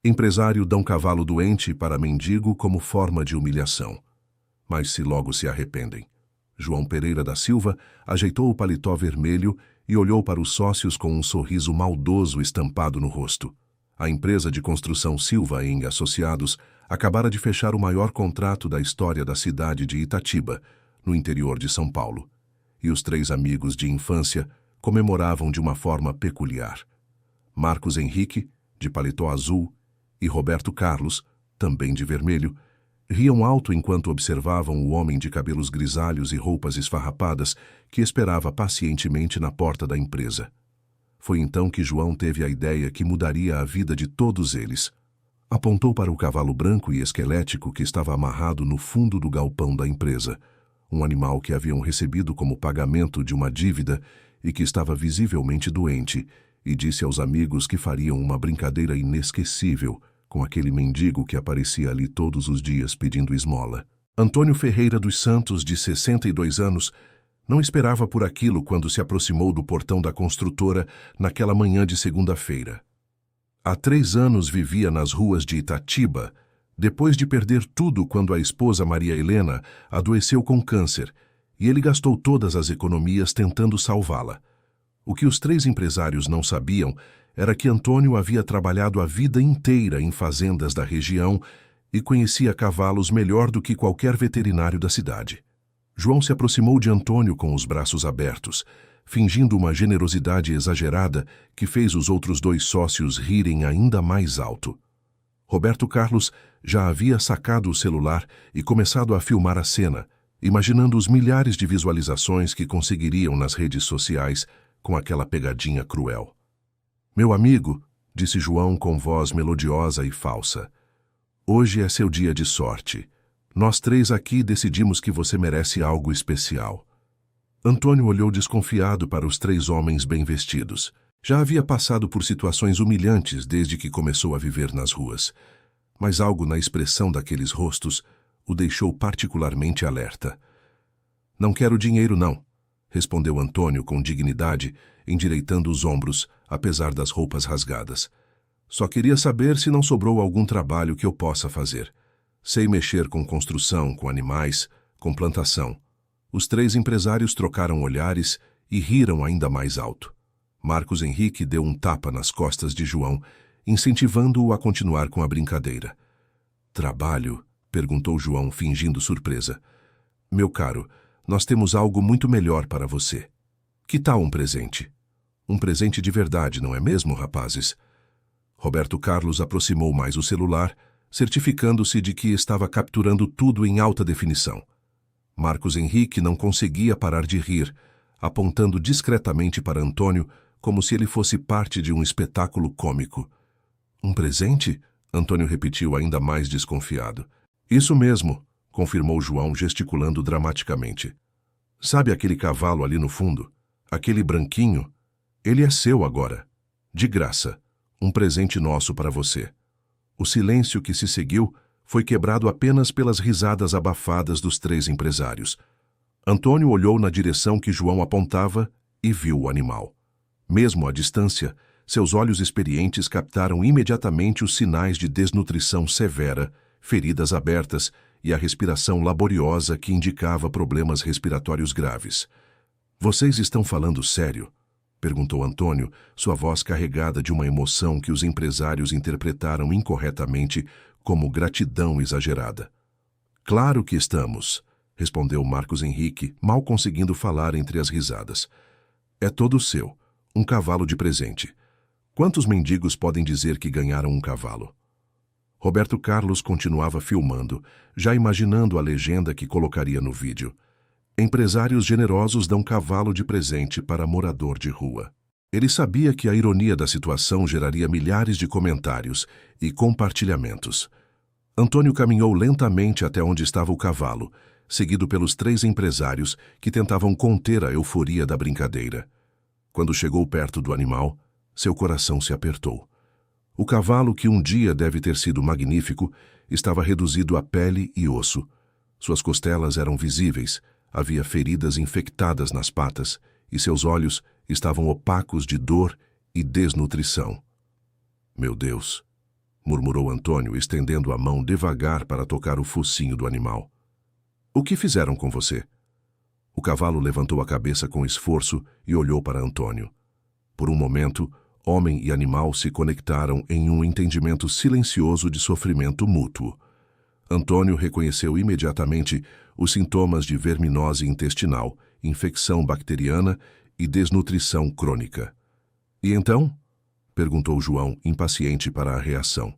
Empresário dá um cavalo doente para mendigo como forma de humilhação. Mas se logo se arrependem. João Pereira da Silva ajeitou o paletó vermelho e olhou para os sócios com um sorriso maldoso estampado no rosto. A empresa de construção Silva e Associados acabara de fechar o maior contrato da história da cidade de Itatiba, no interior de São Paulo. E os três amigos de infância comemoravam de uma forma peculiar. Marcos Henrique, de paletó azul, e Roberto Carlos, também de vermelho, riam alto enquanto observavam o homem de cabelos grisalhos e roupas esfarrapadas que esperava pacientemente na porta da empresa. Foi então que João teve a ideia que mudaria a vida de todos eles. Apontou para o cavalo branco e esquelético que estava amarrado no fundo do galpão da empresa, um animal que haviam recebido como pagamento de uma dívida e que estava visivelmente doente, e disse aos amigos que fariam uma brincadeira inesquecível com aquele mendigo que aparecia ali todos os dias pedindo esmola. Antônio Ferreira dos Santos, de 62 anos, não esperava por aquilo quando se aproximou do portão da construtora naquela manhã de segunda-feira. Há 3 anos vivia nas ruas de Itatiba, depois de perder tudo quando a esposa Maria Helena adoeceu com câncer, e ele gastou todas as economias tentando salvá-la. O que os 3 empresários não sabiam era que Antônio havia trabalhado a vida inteira em fazendas da região e conhecia cavalos melhor do que qualquer veterinário da cidade. João se aproximou de Antônio com os braços abertos, fingindo uma generosidade exagerada que fez os outros 2 sócios rirem ainda mais alto. Roberto Carlos já havia sacado o celular e começado a filmar a cena, imaginando os milhares de visualizações que conseguiriam nas redes sociais com aquela pegadinha cruel. Meu amigo, disse João com voz melodiosa e falsa, hoje é seu dia de sorte. Nós 3 aqui decidimos que você merece algo especial. Antônio olhou desconfiado para os 3 homens bem vestidos. Já havia passado por situações humilhantes desde que começou a viver nas ruas, mas algo na expressão daqueles rostos o deixou particularmente alerta. Não quero dinheiro, não, respondeu Antônio com dignidade, endireitando os ombros, apesar das roupas rasgadas. Só queria saber se não sobrou algum trabalho que eu possa fazer. Sei mexer com construção, com animais, com plantação. Os 3 empresários trocaram olhares e riram ainda mais alto. Marcos Henrique deu um tapa nas costas de João, incentivando-o a continuar com a brincadeira. Trabalho? Perguntou João, fingindo surpresa. Meu caro, nós temos algo muito melhor para você. Que tal um presente? Um presente de verdade, não é mesmo, rapazes? Roberto Carlos aproximou mais o celular, certificando-se de que estava capturando tudo em alta definição. Marcos Henrique não conseguia parar de rir, apontando discretamente para Antônio como se ele fosse parte de um espetáculo cômico. Um presente? Antônio repetiu ainda mais desconfiado. Isso mesmo, confirmou João gesticulando dramaticamente. Sabe aquele cavalo ali no fundo? Aquele branquinho? Ele é seu agora. De graça. Um presente nosso para você. O silêncio que se seguiu foi quebrado apenas pelas risadas abafadas dos 3 empresários. Antônio olhou na direção que João apontava e viu o animal. Mesmo à distância, seus olhos experientes captaram imediatamente os sinais de desnutrição severa, feridas abertas e a respiração laboriosa que indicava problemas respiratórios graves. Vocês estão falando sério? Perguntou Antônio, sua voz carregada de uma emoção que os empresários interpretaram incorretamente como gratidão exagerada. Claro que estamos, respondeu Marcos Henrique, mal conseguindo falar entre as risadas. É todo seu, um cavalo de presente. Quantos mendigos podem dizer que ganharam um cavalo? Roberto Carlos continuava filmando, já imaginando a legenda que colocaria no vídeo. Empresários generosos dão cavalo de presente para morador de rua. Ele sabia que a ironia da situação geraria milhares de comentários e compartilhamentos. Antônio caminhou lentamente até onde estava o cavalo, seguido pelos 3 empresários que tentavam conter a euforia da brincadeira. Quando chegou perto do animal, seu coração se apertou. O cavalo, que um dia deve ter sido magnífico, estava reduzido a pele e osso. Suas costelas eram visíveis, havia feridas infectadas nas patas e seus olhos estavam opacos de dor e desnutrição. Meu Deus, murmurou Antônio, estendendo a mão devagar para tocar o focinho do animal. O que fizeram com você? O cavalo levantou a cabeça com esforço e olhou para Antônio. Por um momento, homem e animal se conectaram em um entendimento silencioso de sofrimento mútuo. Antônio reconheceu imediatamente os sintomas de verminose intestinal, infecção bacteriana e desnutrição crônica. E então? Perguntou João, impaciente para a reação.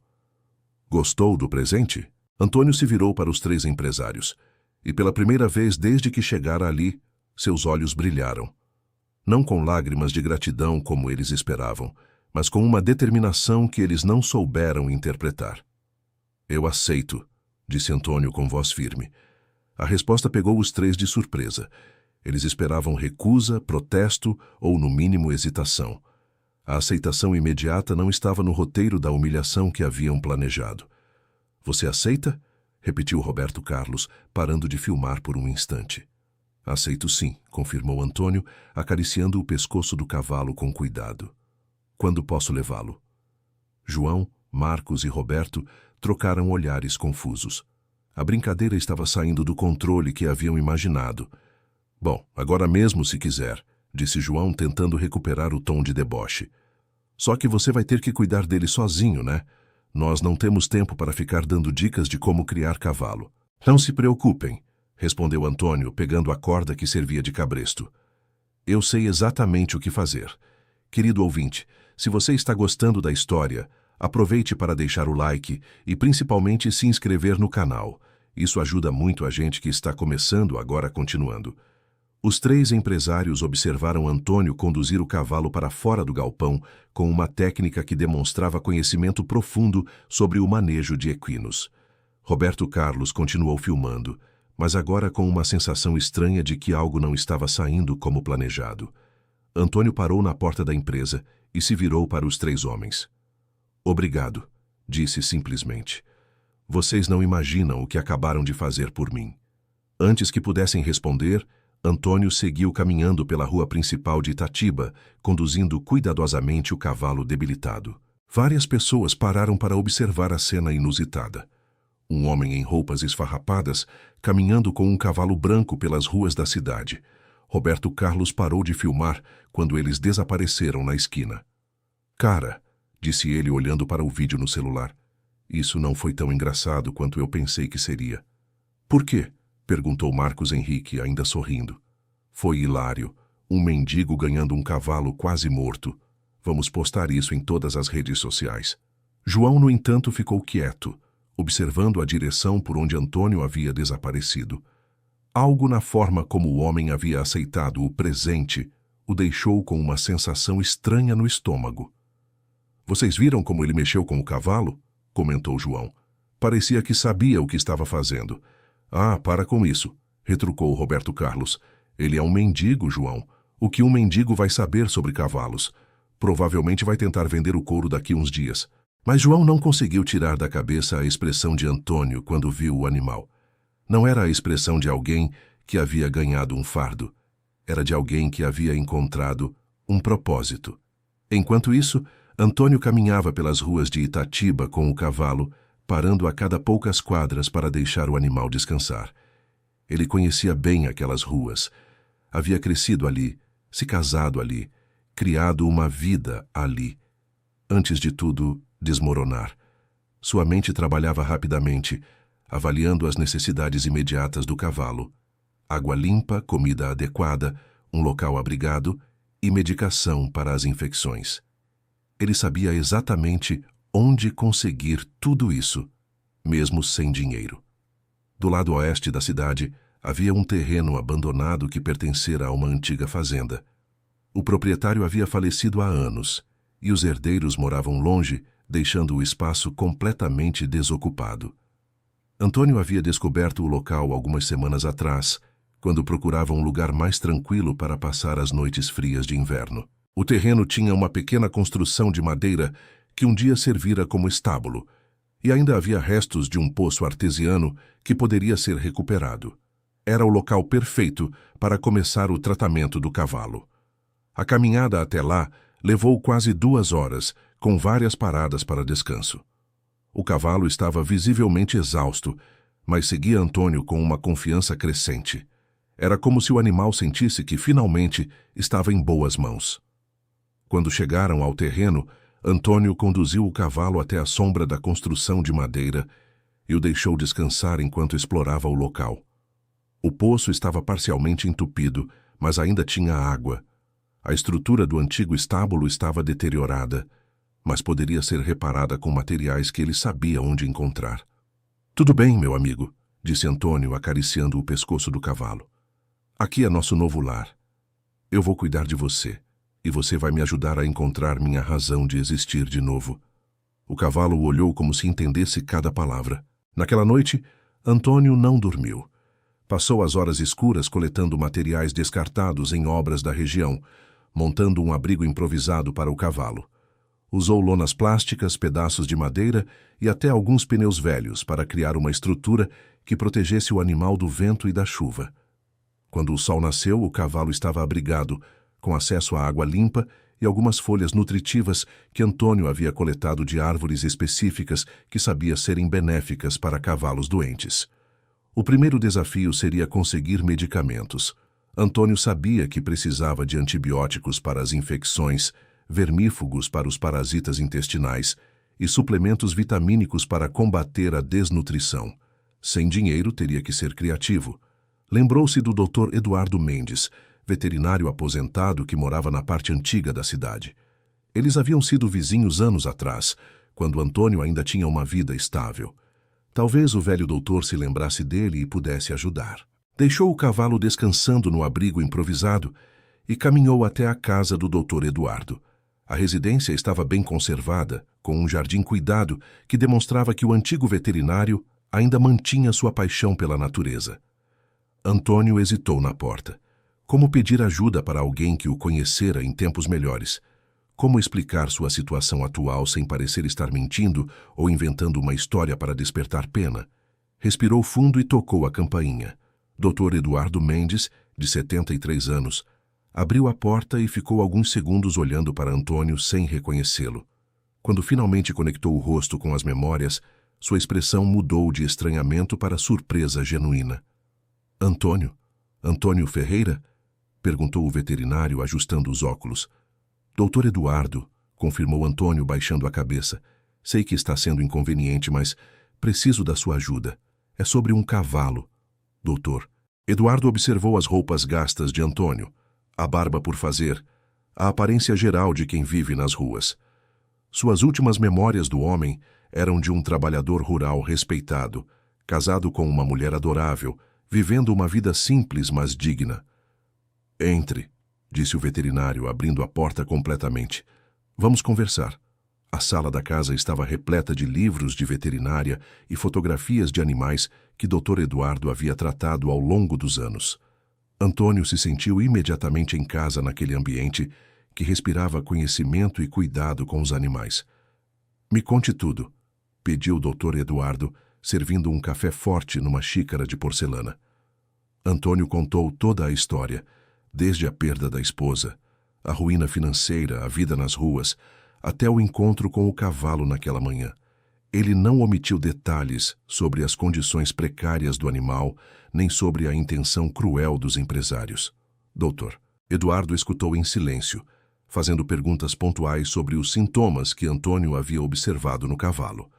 Gostou do presente? Antônio se virou para os 3 empresários. E pela primeira vez desde que chegara ali, seus olhos brilharam. Não com lágrimas de gratidão como eles esperavam, mas com uma determinação que eles não souberam interpretar. Eu aceito, disse Antônio com voz firme. A resposta pegou os 3 de surpresa. Eles esperavam recusa, protesto ou, no mínimo, hesitação. A aceitação imediata não estava no roteiro da humilhação que haviam planejado. Você aceita? Repetiu Roberto Carlos, parando de filmar por um instante. Aceito sim, confirmou Antônio, acariciando o pescoço do cavalo com cuidado. Quando posso levá-lo? João, Marcos e Roberto trocaram olhares confusos. A brincadeira estava saindo do controle que haviam imaginado. Bom, agora mesmo se quiser, disse João, tentando recuperar o tom de deboche. Só que você vai ter que cuidar dele sozinho, né? Nós não temos tempo para ficar dando dicas de como criar cavalo. Não se preocupem, respondeu Antônio, pegando a corda que servia de cabresto. Eu sei exatamente o que fazer. Querido ouvinte, se você está gostando da história, aproveite para deixar o like e principalmente se inscrever no canal. Isso ajuda muito a gente que está começando, agora continuando. Os 3 empresários observaram Antônio conduzir o cavalo para fora do galpão com uma técnica que demonstrava conhecimento profundo sobre o manejo de equinos. Roberto Carlos continuou filmando, mas agora com uma sensação estranha de que algo não estava saindo como planejado. Antônio parou na porta da empresa e se virou para os 3 homens. Obrigado, disse simplesmente. Vocês não imaginam o que acabaram de fazer por mim. Antes que pudessem responder, Antônio seguiu caminhando pela rua principal de Itatiba, conduzindo cuidadosamente o cavalo debilitado. Várias pessoas pararam para observar a cena inusitada. Um homem em roupas esfarrapadas, caminhando com um cavalo branco pelas ruas da cidade. Roberto Carlos parou de filmar quando eles desapareceram na esquina. Cara, disse ele olhando para o vídeo no celular. Isso não foi tão engraçado quanto eu pensei que seria. Por quê? Perguntou Marcos Henrique, ainda sorrindo. Foi hilário. Um mendigo ganhando um cavalo quase morto. Vamos postar isso em todas as redes sociais. João, no entanto, ficou quieto, observando a direção por onde Antônio havia desaparecido. Algo na forma como o homem havia aceitado o presente o deixou com uma sensação estranha no estômago. Vocês viram como ele mexeu com o cavalo? Comentou João. Parecia que sabia o que estava fazendo. Ah, para com isso, retrucou Roberto Carlos. Ele é um mendigo, João. O que um mendigo vai saber sobre cavalos? Provavelmente vai tentar vender o couro daqui uns dias. Mas João não conseguiu tirar da cabeça a expressão de Antônio quando viu o animal. Não era a expressão de alguém que havia ganhado um fardo. Era de alguém que havia encontrado um propósito. Enquanto isso, Antônio caminhava pelas ruas de Itatiba com o cavalo, parando a cada poucas quadras para deixar o animal descansar. Ele conhecia bem aquelas ruas. Havia crescido ali, se casado ali, criado uma vida ali. Antes de tudo, desmoronar. Sua mente trabalhava rapidamente, avaliando as necessidades imediatas do cavalo. Água limpa, comida adequada, um local abrigado e medicação para as infecções. Ele sabia exatamente onde conseguir tudo isso, mesmo sem dinheiro. Do lado oeste da cidade, havia um terreno abandonado que pertencera a uma antiga fazenda. O proprietário havia falecido há anos, e os herdeiros moravam longe, deixando o espaço completamente desocupado. Antônio havia descoberto o local algumas semanas atrás, quando procurava um lugar mais tranquilo para passar as noites frias de inverno. O terreno tinha uma pequena construção de madeira que um dia servira como estábulo, e ainda havia restos de um poço artesiano que poderia ser recuperado. Era o local perfeito para começar o tratamento do cavalo. A caminhada até lá levou quase 2 horas, com várias paradas para descanso. O cavalo estava visivelmente exausto, mas seguia Antônio com uma confiança crescente. Era como se o animal sentisse que, finalmente, estava em boas mãos. Quando chegaram ao terreno, Antônio conduziu o cavalo até a sombra da construção de madeira e o deixou descansar enquanto explorava o local. O poço estava parcialmente entupido, mas ainda tinha água. A estrutura do antigo estábulo estava deteriorada, mas poderia ser reparada com materiais que ele sabia onde encontrar. "Tudo bem, meu amigo", disse Antônio, acariciando o pescoço do cavalo. "Aqui é nosso novo lar. Eu vou cuidar de você, e você vai me ajudar a encontrar minha razão de existir de novo." O cavalo o olhou como se entendesse cada palavra. Naquela noite, Antônio não dormiu. Passou as horas escuras coletando materiais descartados em obras da região, montando um abrigo improvisado para o cavalo. Usou lonas plásticas, pedaços de madeira e até alguns pneus velhos para criar uma estrutura que protegesse o animal do vento e da chuva. Quando o sol nasceu, o cavalo estava abrigado, com acesso à água limpa e algumas folhas nutritivas que Antônio havia coletado de árvores específicas que sabia serem benéficas para cavalos doentes. O primeiro desafio seria conseguir medicamentos. Antônio sabia que precisava de antibióticos para as infecções, vermífugos para os parasitas intestinais e suplementos vitamínicos para combater a desnutrição. Sem dinheiro, teria que ser criativo. Lembrou-se do Dr. Eduardo Mendes, veterinário aposentado que morava na parte antiga da cidade. Eles haviam sido vizinhos anos atrás, quando Antônio ainda tinha uma vida estável. Talvez o velho doutor se lembrasse dele e pudesse ajudar. Deixou o cavalo descansando no abrigo improvisado e caminhou até a casa do Dr. Eduardo. A residência estava bem conservada, com um jardim cuidado que demonstrava que o antigo veterinário ainda mantinha sua paixão pela natureza. Antônio hesitou na porta. Como pedir ajuda para alguém que o conhecera em tempos melhores? Como explicar sua situação atual sem parecer estar mentindo ou inventando uma história para despertar pena? Respirou fundo e tocou a campainha. Dr. Eduardo Mendes, de 73 anos, abriu a porta e ficou alguns segundos olhando para Antônio sem reconhecê-lo. Quando finalmente conectou o rosto com as memórias, sua expressão mudou de estranhamento para surpresa genuína. "Antônio? Antônio Ferreira?" perguntou o veterinário, ajustando os óculos. "Doutor Eduardo", confirmou Antônio, baixando a cabeça. "Sei que está sendo inconveniente, mas preciso da sua ajuda. É sobre um cavalo." "Doutor." Eduardo observou as roupas gastas de Antônio, a barba por fazer, a aparência geral de quem vive nas ruas. Suas últimas memórias do homem eram de um trabalhador rural respeitado, casado com uma mulher adorável, vivendo uma vida simples, mas digna. "Entre", disse o veterinário, abrindo a porta completamente. "Vamos conversar." A sala da casa estava repleta de livros de veterinária e fotografias de animais que Dr. Eduardo havia tratado ao longo dos anos. Antônio se sentiu imediatamente em casa naquele ambiente que respirava conhecimento e cuidado com os animais. "Me conte tudo", pediu o Dr. Eduardo, servindo um café forte numa xícara de porcelana. Antônio contou toda a história, desde a perda da esposa, a ruína financeira, a vida nas ruas, até o encontro com o cavalo naquela manhã. Ele não omitiu detalhes sobre as condições precárias do animal, nem sobre a intenção cruel dos empresários. Doutor Eduardo escutou em silêncio, fazendo perguntas pontuais sobre os sintomas que Antônio havia observado no cavalo.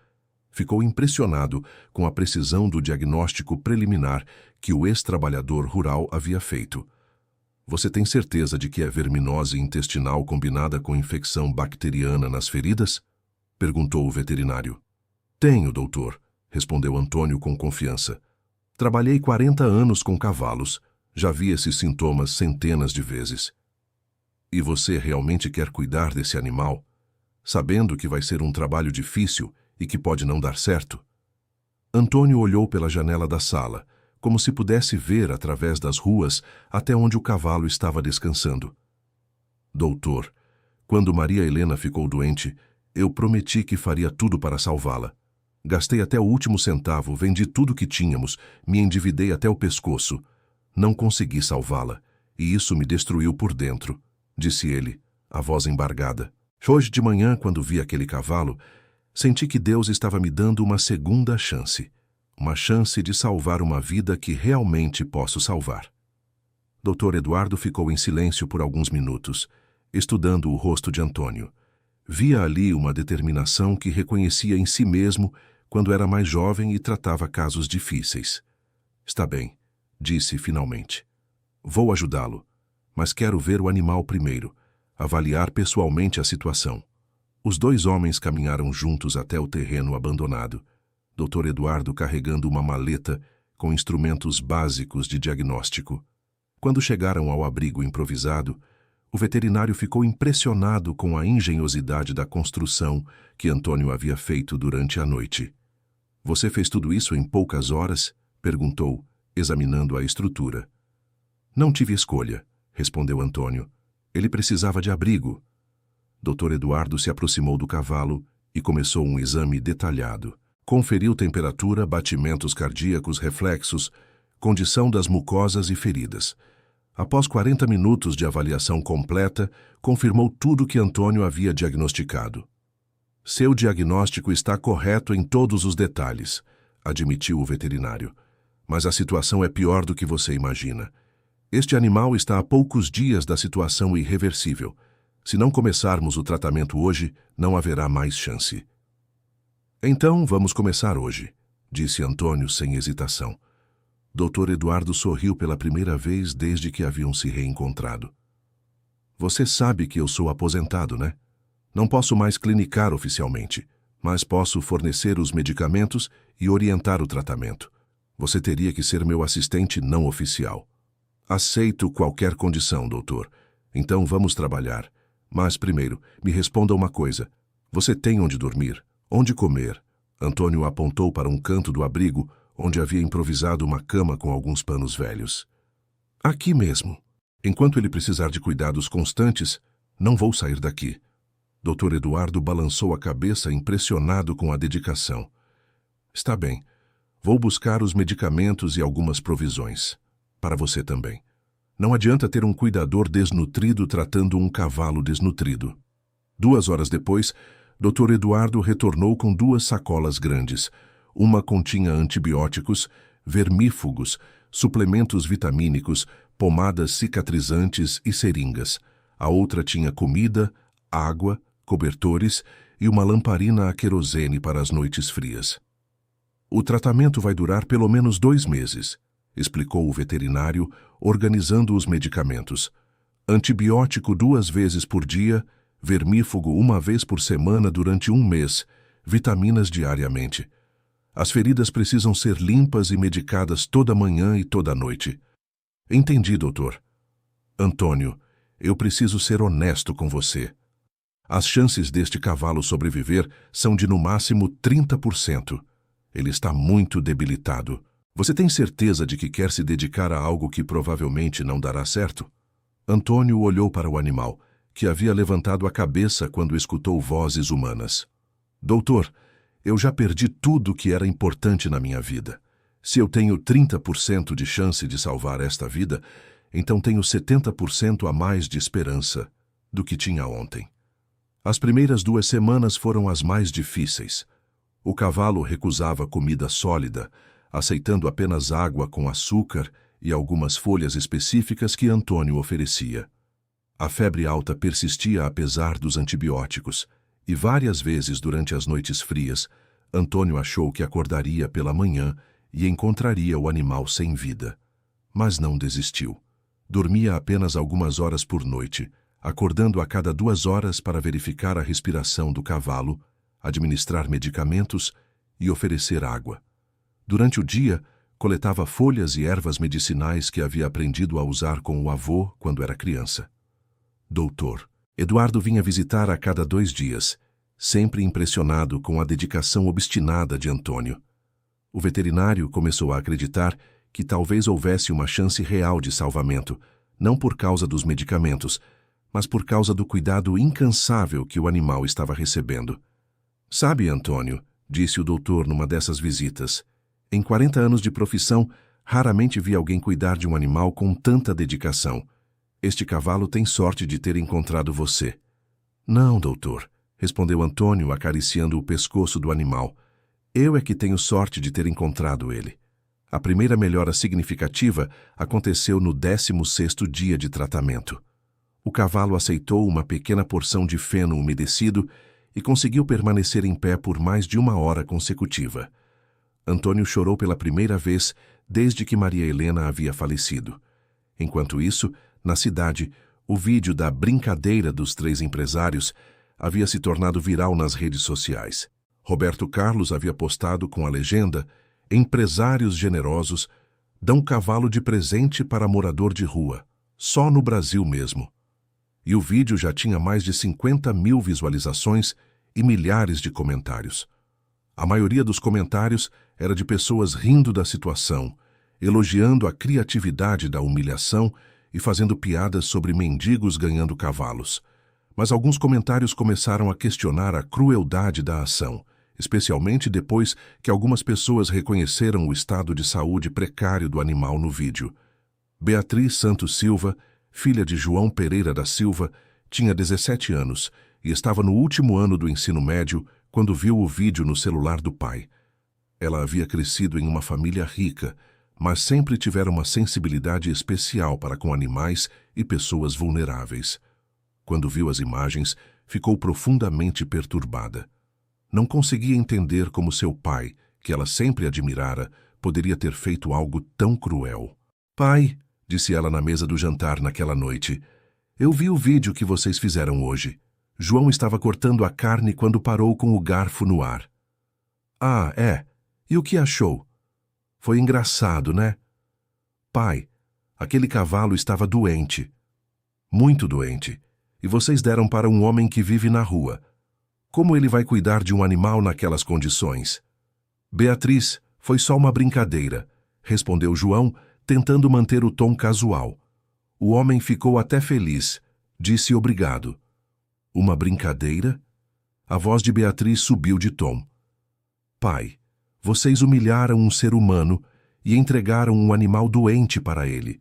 Ficou impressionado com a precisão do diagnóstico preliminar que o ex-trabalhador rural havia feito. "Você tem certeza de que é verminose intestinal combinada com infecção bacteriana nas feridas?" perguntou o veterinário. "Tenho, doutor", respondeu Antônio com confiança. "Trabalhei 40 anos com cavalos. Já vi esses sintomas centenas de vezes." "E você realmente quer cuidar desse animal, sabendo que vai ser um trabalho difícil e que pode não dar certo?" Antônio olhou pela janela da sala, como se pudesse ver através das ruas até onde o cavalo estava descansando. "Doutor, quando Maria Helena ficou doente, eu prometi que faria tudo para salvá-la. Gastei até o último centavo, vendi tudo que tínhamos, me endividei até o pescoço. Não consegui salvá-la, e isso me destruiu por dentro", disse ele, a voz embargada. "Hoje de manhã, quando vi aquele cavalo, Senti que Deus estava me dando uma segunda chance. Uma chance de salvar uma vida que realmente posso salvar. Dr. Eduardo ficou em silêncio por alguns minutos, estudando o rosto de Antônio. Via ali uma determinação que reconhecia em si mesmo quando era mais jovem e tratava casos difíceis. Está bem, disse finalmente. Vou ajudá-lo, mas quero ver o animal primeiro, avaliar pessoalmente a situação. Os dois homens caminharam juntos até o terreno abandonado, Dr. Eduardo carregando uma maleta com instrumentos básicos de diagnóstico. Quando chegaram ao abrigo improvisado, o veterinário ficou impressionado com a engenhosidade da construção que Antônio havia feito durante a noite. Você fez tudo isso em poucas horas? Perguntou, examinando a estrutura. Não tive escolha, respondeu Antônio. Ele precisava de abrigo. Dr. Eduardo se aproximou do cavalo e começou um exame detalhado. Conferiu temperatura, batimentos cardíacos, reflexos, condição das mucosas e feridas. Após 40 minutos de avaliação completa, confirmou tudo que Antônio havia diagnosticado. Seu diagnóstico está correto em todos os detalhes, admitiu o veterinário. Mas a situação é pior do que você imagina. Este animal está a poucos dias da situação irreversível. Se não começarmos o tratamento hoje, não haverá mais chance. Então, vamos começar hoje, disse Antônio sem hesitação. Dr. Eduardo sorriu pela primeira vez desde que haviam se reencontrado. Você sabe que eu sou aposentado, né? Não posso mais clinicar oficialmente, mas posso fornecer os medicamentos e orientar o tratamento. Você teria que ser meu assistente não oficial. Aceito qualquer condição, doutor. Então vamos trabalhar. Mas, primeiro, me responda uma coisa. Você tem onde dormir? Onde comer? Antônio apontou para um canto do abrigo, onde havia improvisado uma cama com alguns panos velhos. Aqui mesmo. Enquanto ele precisar de cuidados constantes, não vou sair daqui. Dr. Eduardo balançou a cabeça impressionado com a dedicação. Está bem. Vou buscar os medicamentos e algumas provisões. Para você também. Não adianta ter um cuidador desnutrido tratando um cavalo desnutrido. 2 horas depois, Dr. Eduardo retornou com 2 sacolas grandes. Uma continha antibióticos, vermífugos, suplementos vitamínicos, pomadas cicatrizantes e seringas. A outra tinha comida, água, cobertores e uma lamparina a querosene para as noites frias. O tratamento vai durar pelo menos 2 meses, explicou o veterinário, organizando os medicamentos. Antibiótico 2 vezes por dia, vermífugo 1 vez por semana durante 1 mês, vitaminas diariamente. As feridas precisam ser limpas e medicadas toda manhã e toda noite. Entendi, doutor. Antônio, eu preciso ser honesto com você. As chances deste cavalo sobreviver são de no máximo 30%. Ele está muito debilitado. Você tem certeza de que quer se dedicar a algo que provavelmente não dará certo? Antônio olhou para o animal, que havia levantado a cabeça quando escutou vozes humanas. Doutor, eu já perdi tudo que era importante na minha vida. Se eu tenho 30% de chance de salvar esta vida, então tenho 70% a mais de esperança do que tinha ontem. As primeiras 2 semanas foram as mais difíceis. O cavalo recusava comida sólida, aceitando apenas água com açúcar e algumas folhas específicas que Antônio oferecia. A febre alta persistia apesar dos antibióticos, e várias vezes durante as noites frias, Antônio achou que acordaria pela manhã e encontraria o animal sem vida. Mas não desistiu. Dormia apenas algumas horas por noite, acordando a cada 2 horas para verificar a respiração do cavalo, administrar medicamentos e oferecer água. Durante o dia, coletava folhas e ervas medicinais que havia aprendido a usar com o avô quando era criança. Doutor, Eduardo vinha visitar a cada 2 dias, sempre impressionado com a dedicação obstinada de Antônio. O veterinário começou a acreditar que talvez houvesse uma chance real de salvamento, não por causa dos medicamentos, mas por causa do cuidado incansável que o animal estava recebendo. Sabe, Antônio, disse o doutor numa dessas visitas, em 40 anos de profissão, raramente vi alguém cuidar de um animal com tanta dedicação. Este cavalo tem sorte de ter encontrado você. Não, doutor, respondeu Antônio, acariciando o pescoço do animal. Eu é que tenho sorte de ter encontrado ele. A primeira melhora significativa aconteceu no 16º dia de tratamento. O cavalo aceitou uma pequena porção de feno umedecido e conseguiu permanecer em pé por mais de 1 hora consecutiva. Antônio chorou pela primeira vez desde que Maria Helena havia falecido. Enquanto isso, na cidade, o vídeo da brincadeira dos 3 empresários havia se tornado viral nas redes sociais. Roberto Carlos havia postado com a legenda: "Empresários generosos dão cavalo de presente para morador de rua, só no Brasil mesmo." E o vídeo já tinha mais de 50.000 visualizações e milhares de comentários. A maioria dos comentários era de pessoas rindo da situação, elogiando a criatividade da humilhação e fazendo piadas sobre mendigos ganhando cavalos. Mas alguns comentários começaram a questionar a crueldade da ação, especialmente depois que algumas pessoas reconheceram o estado de saúde precário do animal no vídeo. Beatriz Santos Silva, filha de João Pereira da Silva, tinha 17 anos e estava no último ano do ensino médio quando viu o vídeo no celular do pai. Ela havia crescido em uma família rica, mas sempre tivera uma sensibilidade especial para com animais e pessoas vulneráveis. Quando viu as imagens, ficou profundamente perturbada. Não conseguia entender como seu pai, que ela sempre admirara, poderia ter feito algo tão cruel. "Pai", disse ela na mesa do jantar naquela noite, "eu vi o vídeo que vocês fizeram hoje. João estava cortando a carne quando parou com o garfo no ar." "Ah, é? E o que achou?" "Foi engraçado, né?" "Pai, aquele cavalo estava doente. Muito doente. E vocês deram para um homem que vive na rua. Como ele vai cuidar de um animal naquelas condições?" "Beatriz, foi só uma brincadeira", respondeu João, tentando manter o tom casual. O homem ficou até feliz. Disse obrigado. "Uma brincadeira?" A voz de Beatriz subiu de tom. "Pai, vocês humilharam um ser humano e entregaram um animal doente para ele.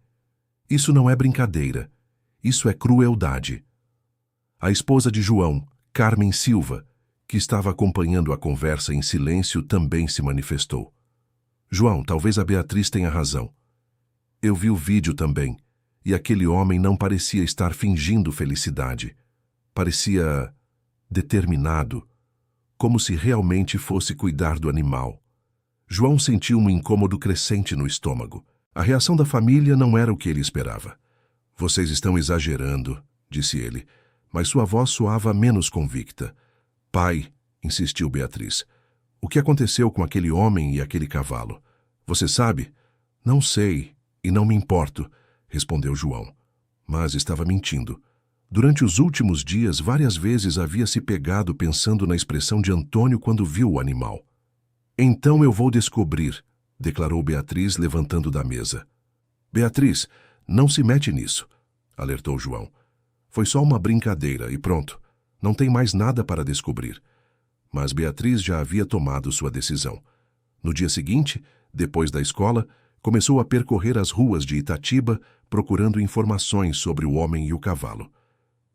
Isso não é brincadeira. Isso é crueldade." A esposa de João, Carmen Silva, que estava acompanhando a conversa em silêncio, também se manifestou. "João, talvez a Beatriz tenha razão. Eu vi o vídeo também, e aquele homem não parecia estar fingindo felicidade. Parecia determinado, como se realmente fosse cuidar do animal." João sentiu um incômodo crescente no estômago. A reação da família não era o que ele esperava. "Vocês estão exagerando", disse ele, mas sua voz soava menos convicta. "Pai", insistiu Beatriz, "o que aconteceu com aquele homem e aquele cavalo? Você sabe?" "Não sei, e não me importo", respondeu João. Mas estava mentindo. Durante os últimos dias, várias vezes havia se pegado pensando na expressão de Antônio quando viu o animal. "Então eu vou descobrir", declarou Beatriz, levantando da mesa. "Beatriz, não se mete nisso", alertou João. "Foi só uma brincadeira e pronto. Não tem mais nada para descobrir." Mas Beatriz já havia tomado sua decisão. No dia seguinte, depois da escola, começou a percorrer as ruas de Itatiba procurando informações sobre o homem e o cavalo.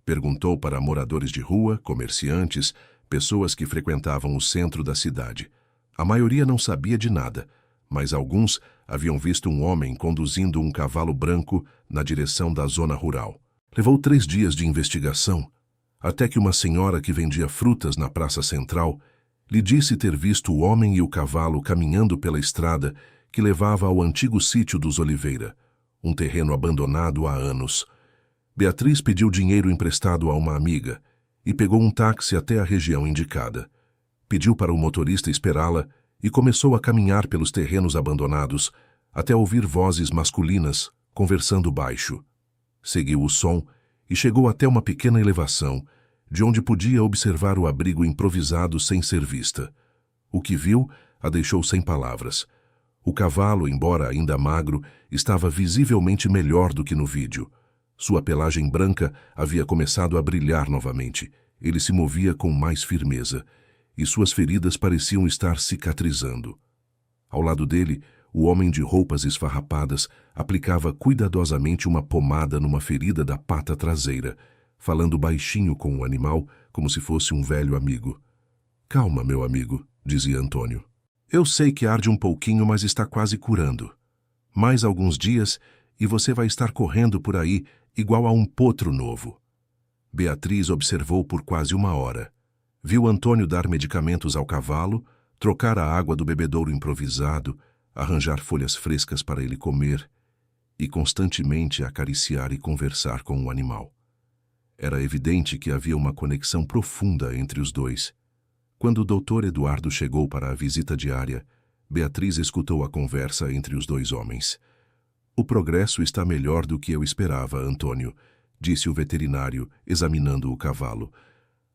Perguntou para moradores de rua, comerciantes, pessoas que frequentavam o centro da cidade. A maioria não sabia de nada, mas alguns haviam visto um homem conduzindo um cavalo branco na direção da zona rural. Levou 3 dias de investigação, até que uma senhora que vendia frutas na praça central lhe disse ter visto o homem e o cavalo caminhando pela estrada que levava ao antigo sítio dos Oliveira, um terreno abandonado há anos. Beatriz pediu dinheiro emprestado a uma amiga e pegou um táxi até a região indicada. Pediu para o motorista esperá-la e começou a caminhar pelos terrenos abandonados até ouvir vozes masculinas conversando baixo. Seguiu o som e chegou até uma pequena elevação, de onde podia observar o abrigo improvisado sem ser vista. O que viu a deixou sem palavras. O cavalo, embora ainda magro, estava visivelmente melhor do que no vídeo. Sua pelagem branca havia começado a brilhar novamente. Ele se movia com mais firmeza, e suas feridas pareciam estar cicatrizando. Ao lado dele, o homem de roupas esfarrapadas aplicava cuidadosamente uma pomada numa ferida da pata traseira, falando baixinho com o animal, como se fosse um velho amigo. Calma, meu amigo, dizia Antônio. Eu sei que arde um pouquinho, mas está quase curando. Mais alguns dias e você vai estar correndo por aí igual a um potro novo. Beatriz observou por quase 1 hora. Viu Antônio dar medicamentos ao cavalo, trocar a água do bebedouro improvisado, arranjar folhas frescas para ele comer e constantemente acariciar e conversar com o animal. Era evidente que havia uma conexão profunda entre os dois. Quando o Dr. Eduardo chegou para a visita diária, Beatriz escutou a conversa entre os dois homens. O progresso está melhor do que eu esperava, Antônio, disse o veterinário, examinando o cavalo.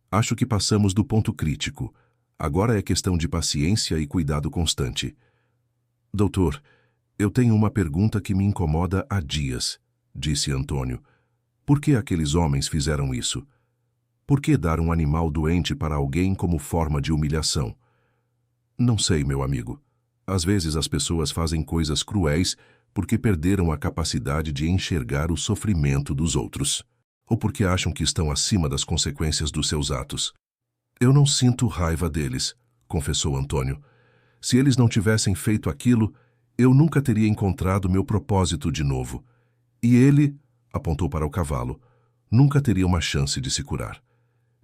Acho que passamos do ponto crítico. Agora é questão de paciência e cuidado constante. Doutor, eu tenho uma pergunta que me incomoda há dias, disse Antônio. Por que aqueles homens fizeram isso? Por que dar um animal doente para alguém como forma de humilhação? Não sei, meu amigo. Às vezes as pessoas fazem coisas cruéis porque perderam a capacidade de enxergar o sofrimento dos outros, ou porque acham que estão acima das consequências dos seus atos. Eu não sinto raiva deles, confessou Antônio. Se eles não tivessem feito aquilo, eu nunca teria encontrado meu propósito de novo. E ele, apontou para o cavalo, nunca teria uma chance de se curar.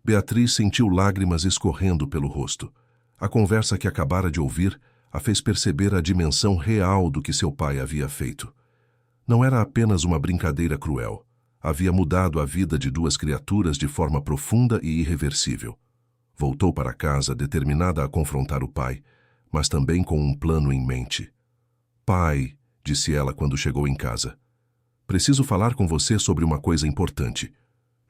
Beatriz sentiu lágrimas escorrendo pelo rosto. A conversa que acabara de ouvir a fez perceber a dimensão real do que seu pai havia feito. Não era apenas uma brincadeira cruel. Havia mudado a vida de 2 criaturas de forma profunda e irreversível. Voltou para casa determinada a confrontar o pai, mas também com um plano em mente. Pai, disse ela quando chegou em casa, preciso falar com você sobre uma coisa importante.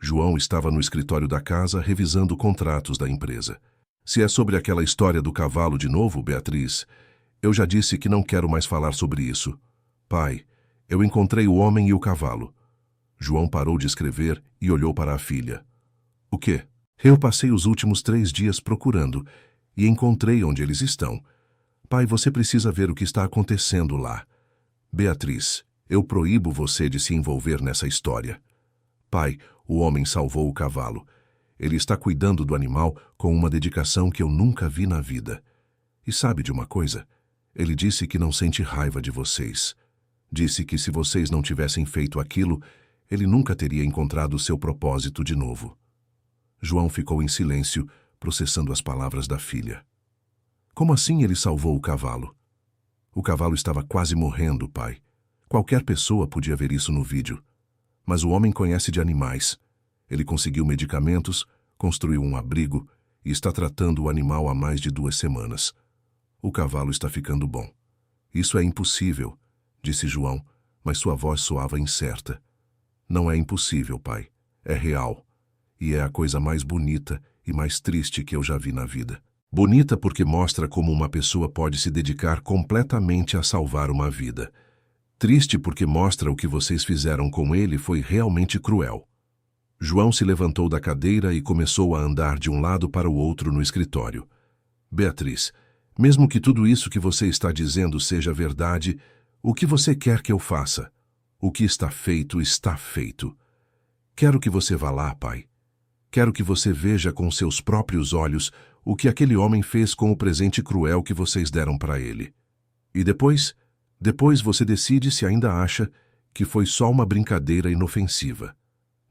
João estava no escritório da casa revisando contratos da empresa. Se é sobre aquela história do cavalo de novo, Beatriz, eu já disse que não quero mais falar sobre isso. Pai, eu encontrei o homem e o cavalo. João parou de escrever e olhou para a filha. O quê? Eu passei os últimos 3 dias procurando e encontrei onde eles estão. Pai, você precisa ver o que está acontecendo lá. Beatriz, eu proíbo você de se envolver nessa história. Pai, o homem salvou o cavalo. Ele está cuidando do animal com uma dedicação que eu nunca vi na vida. E sabe de uma coisa? Ele disse que não sente raiva de vocês. Disse que se vocês não tivessem feito aquilo, ele nunca teria encontrado seu propósito de novo. João ficou em silêncio, processando as palavras da filha. Como assim ele salvou o cavalo? O cavalo estava quase morrendo, pai. Qualquer pessoa podia ver isso no vídeo. Mas o homem conhece de animais. Ele conseguiu medicamentos, construiu um abrigo e está tratando o animal há mais de 2 semanas. O cavalo está ficando bom. Isso é impossível, disse João, mas sua voz soava incerta. Não é impossível, pai. É real. E é a coisa mais bonita e mais triste que eu já vi na vida. Bonita porque mostra como uma pessoa pode se dedicar completamente a salvar uma vida. Triste porque mostra o que vocês fizeram com ele foi realmente cruel. João se levantou da cadeira e começou a andar de um lado para o outro no escritório. Beatriz, mesmo que tudo isso que você está dizendo seja verdade, o que você quer que eu faça? O que está feito, está feito. Quero que você vá lá, pai. Quero que você veja com seus próprios olhos o que aquele homem fez com o presente cruel que vocês deram para ele. E depois você decide se ainda acha que foi só uma brincadeira inofensiva.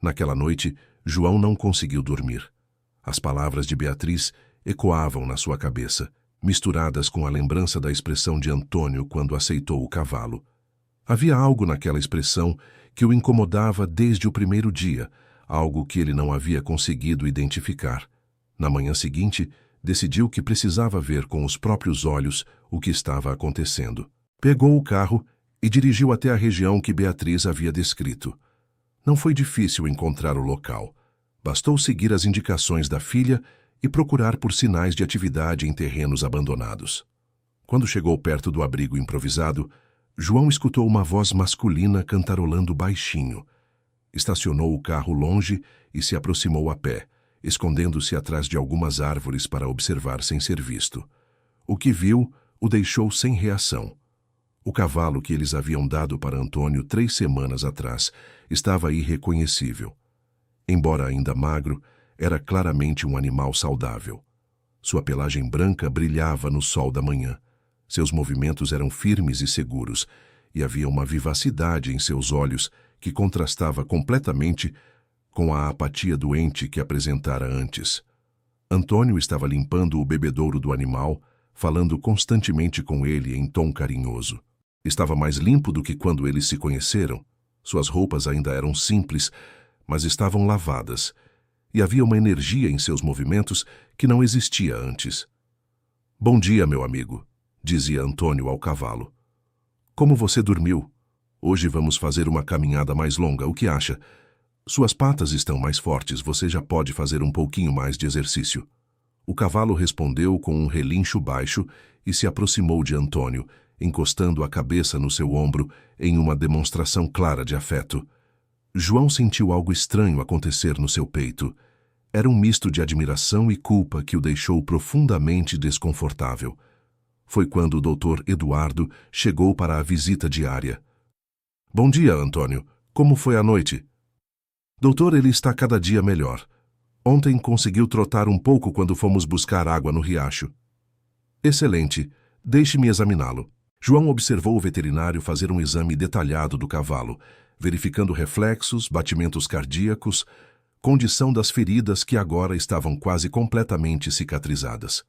Naquela noite, João não conseguiu dormir. As palavras de Beatriz ecoavam na sua cabeça, misturadas com a lembrança da expressão de Antônio quando aceitou o cavalo. Havia algo naquela expressão que o incomodava desde o primeiro dia, algo que ele não havia conseguido identificar. Na manhã seguinte, decidiu que precisava ver com os próprios olhos o que estava acontecendo. Pegou o carro e dirigiu até a região que Beatriz havia descrito. Não foi difícil encontrar o local. Bastou seguir as indicações da filha e procurar por sinais de atividade em terrenos abandonados. Quando chegou perto do abrigo improvisado, João escutou uma voz masculina cantarolando baixinho. Estacionou o carro longe e se aproximou a pé, escondendo-se atrás de algumas árvores para observar sem ser visto. O que viu o deixou sem reação. O cavalo que eles haviam dado para Antônio 3 semanas atrás estava irreconhecível. Embora ainda magro, Era claramente um animal saudável. Sua pelagem branca brilhava no sol da manhã. Seus movimentos eram firmes e seguros, e havia uma vivacidade em seus olhos que contrastava completamente com a apatia doente que apresentara antes. Antônio estava limpando o bebedouro do animal, falando constantemente com ele em tom carinhoso. Estava mais limpo do que quando eles se conheceram. Suas roupas ainda eram simples, mas estavam lavadas, e havia uma energia em seus movimentos que não existia antes. "Bom dia, meu amigo", dizia Antônio ao cavalo. "Como você dormiu? Hoje vamos fazer uma caminhada mais longa, o que acha? Suas patas estão mais fortes, você já pode fazer um pouquinho mais de exercício." O cavalo respondeu com um relincho baixo e se aproximou de Antônio, encostando a cabeça no seu ombro em uma demonstração clara de afeto. João sentiu algo estranho acontecer no seu peito. Era um misto de admiração e culpa que o deixou profundamente desconfortável. Foi quando o Dr. Eduardo chegou para a visita diária. "Bom dia, Antônio. Como foi a noite?" "Doutor, ele está cada dia melhor. Ontem conseguiu trotar um pouco quando fomos buscar água no riacho." "Excelente. Deixe-me examiná-lo." João observou o veterinário fazer um exame detalhado do cavalo, verificando reflexos, batimentos cardíacos, condição das feridas que agora estavam quase completamente cicatrizadas.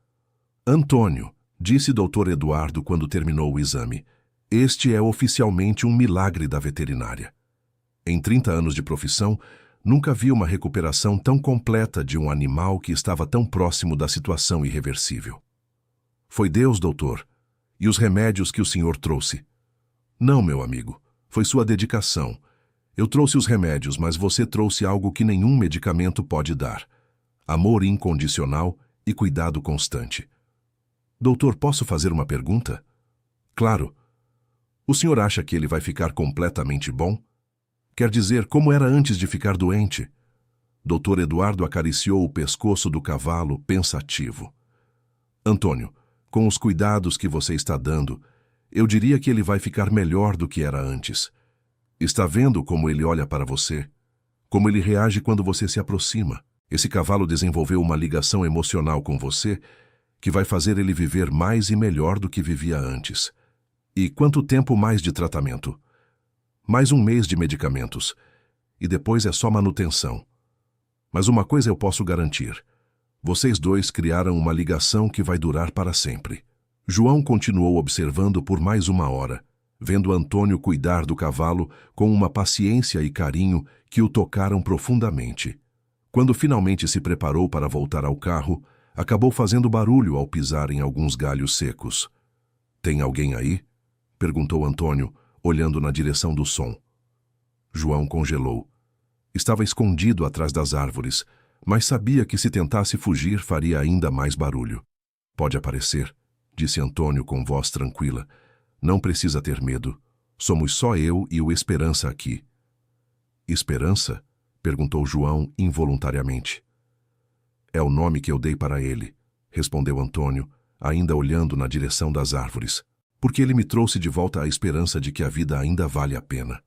"Antônio", disse Dr. Eduardo quando terminou o exame, "este é oficialmente um milagre da veterinária. Em 30 anos de profissão, nunca vi uma recuperação tão completa de um animal que estava tão próximo da situação irreversível." "Foi Deus, doutor. E os remédios que o senhor trouxe?" "Não, meu amigo. Foi sua dedicação. Eu trouxe os remédios, mas você trouxe algo que nenhum medicamento pode dar: amor incondicional e cuidado constante." "Doutor, posso fazer uma pergunta?" "Claro. O senhor acha que ele vai ficar completamente bom? Quer dizer, como era antes de ficar doente?" Dr. Eduardo acariciou o pescoço do cavalo, pensativo. "Antônio, com os cuidados que você está dando, eu diria que ele vai ficar melhor do que era antes. Está vendo como ele olha para você? Como ele reage quando você se aproxima? Esse cavalo desenvolveu uma ligação emocional com você que vai fazer ele viver mais e melhor do que vivia antes." "E quanto tempo mais de tratamento?" "Mais um mês de medicamentos. E depois é só manutenção. Mas uma coisa eu posso garantir: vocês dois criaram uma ligação que vai durar para sempre." João continuou observando por mais uma hora, vendo Antônio cuidar do cavalo com uma paciência e carinho que o tocaram profundamente. Quando finalmente se preparou para voltar ao carro, acabou fazendo barulho ao pisar em alguns galhos secos. "Tem alguém aí?" perguntou Antônio, olhando na direção do som. João congelou. Estava escondido atrás das árvores, mas sabia que se tentasse fugir faria ainda mais barulho. "Pode aparecer", disse Antônio com voz tranquila. "Não precisa ter medo. Somos só eu e o Esperança aqui." "Esperança?" perguntou João involuntariamente. "É o nome que eu dei para ele", respondeu Antônio, ainda olhando na direção das árvores, "porque ele me trouxe de volta a esperança de que a vida ainda vale a pena."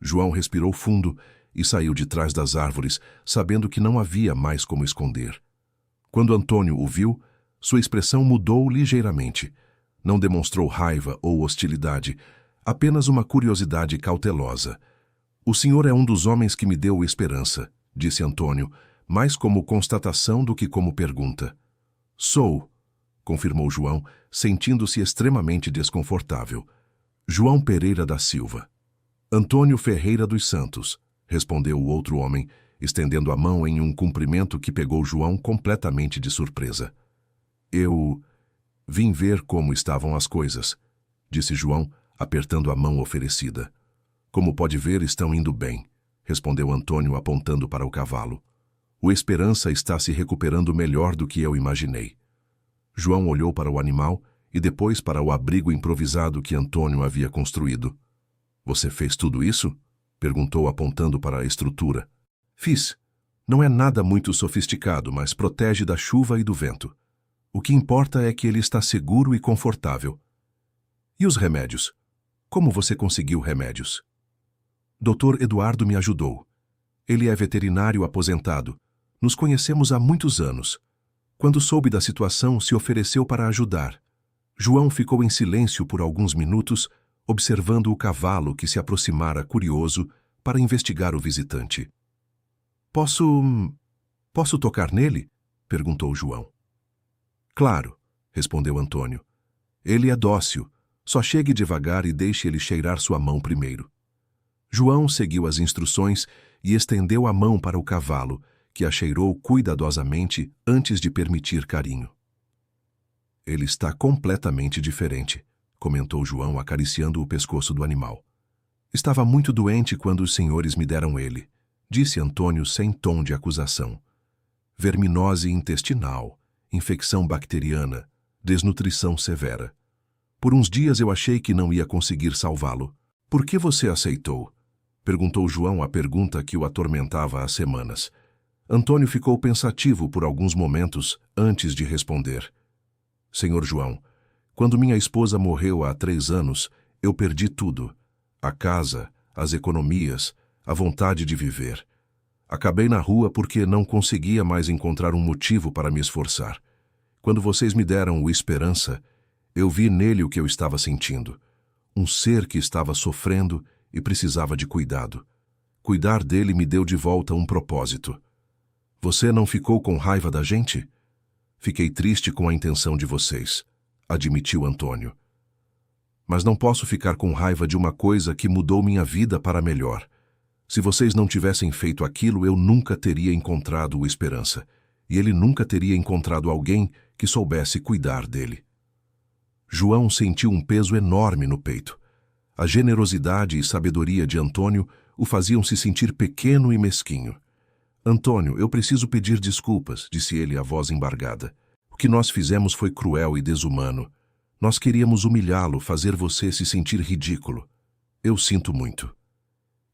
João respirou fundo e saiu de trás das árvores, sabendo que não havia mais como esconder. Quando Antônio o viu, sua expressão mudou ligeiramente. Não demonstrou raiva ou hostilidade, apenas uma curiosidade cautelosa. "O senhor é um dos homens que me deu esperança", disse Antônio, mais como constatação do que como pergunta. "Sou", confirmou João, sentindo-se extremamente desconfortável. "João Pereira da Silva." "Antônio Ferreira dos Santos", respondeu o outro homem, estendendo a mão em um cumprimento que pegou João completamente de surpresa. "Eu vim ver como estavam as coisas", disse João, apertando a mão oferecida. "Como pode ver, estão indo bem", respondeu Antônio apontando para o cavalo. "O Esperança está se recuperando melhor do que eu imaginei." João olhou para o animal e depois para o abrigo improvisado que Antônio havia construído. "Você fez tudo isso?" perguntou apontando para a estrutura. "Fiz. Não é nada muito sofisticado, mas protege da chuva e do vento. O que importa é que ele está seguro e confortável." "E os remédios? Como você conseguiu remédios?" "Dr. Eduardo me ajudou. Ele é veterinário aposentado, Nos conhecemos há muitos anos. Quando soube da situação, se ofereceu para ajudar. João ficou em silêncio por alguns minutos, observando o cavalo que se aproximara curioso para investigar o visitante. Posso tocar nele? Perguntou João. Claro, respondeu Antônio. Ele é dócil. Só chegue devagar e deixe ele cheirar sua mão primeiro. João seguiu as instruções e estendeu a mão para o cavalo, que a cheirou cuidadosamente antes de permitir carinho. Ele está completamente diferente, comentou João acariciando o pescoço do animal. Estava muito doente quando os senhores me deram ele, disse Antônio sem tom de acusação. Verminose intestinal, infecção bacteriana, desnutrição severa. Por uns dias eu achei que não ia conseguir salvá-lo. Por que você aceitou? Perguntou João a pergunta que o atormentava há semanas. Antônio ficou pensativo por alguns momentos antes de responder. Senhor João, quando minha esposa morreu há 3 anos, eu perdi tudo. A casa, as economias, a vontade de viver. Acabei na rua porque não conseguia mais encontrar um motivo para me esforçar. Quando vocês me deram o Esperança, eu vi nele o que eu estava sentindo. Um ser que estava sofrendo e precisava de cuidado. Cuidar dele me deu de volta um propósito. Você não ficou com raiva da gente? Fiquei triste com a intenção de vocês, admitiu Antônio. Mas não posso ficar com raiva de uma coisa que mudou minha vida para melhor. Se vocês não tivessem feito aquilo, eu nunca teria encontrado o Esperança, e ele nunca teria encontrado alguém que soubesse cuidar dele. João sentiu um peso enorme no peito. A generosidade e sabedoria de Antônio o faziam se sentir pequeno e mesquinho. Antônio, eu preciso pedir desculpas, disse ele a voz embargada. O que nós fizemos foi cruel e desumano. Nós queríamos humilhá-lo, fazer você se sentir ridículo. Eu sinto muito.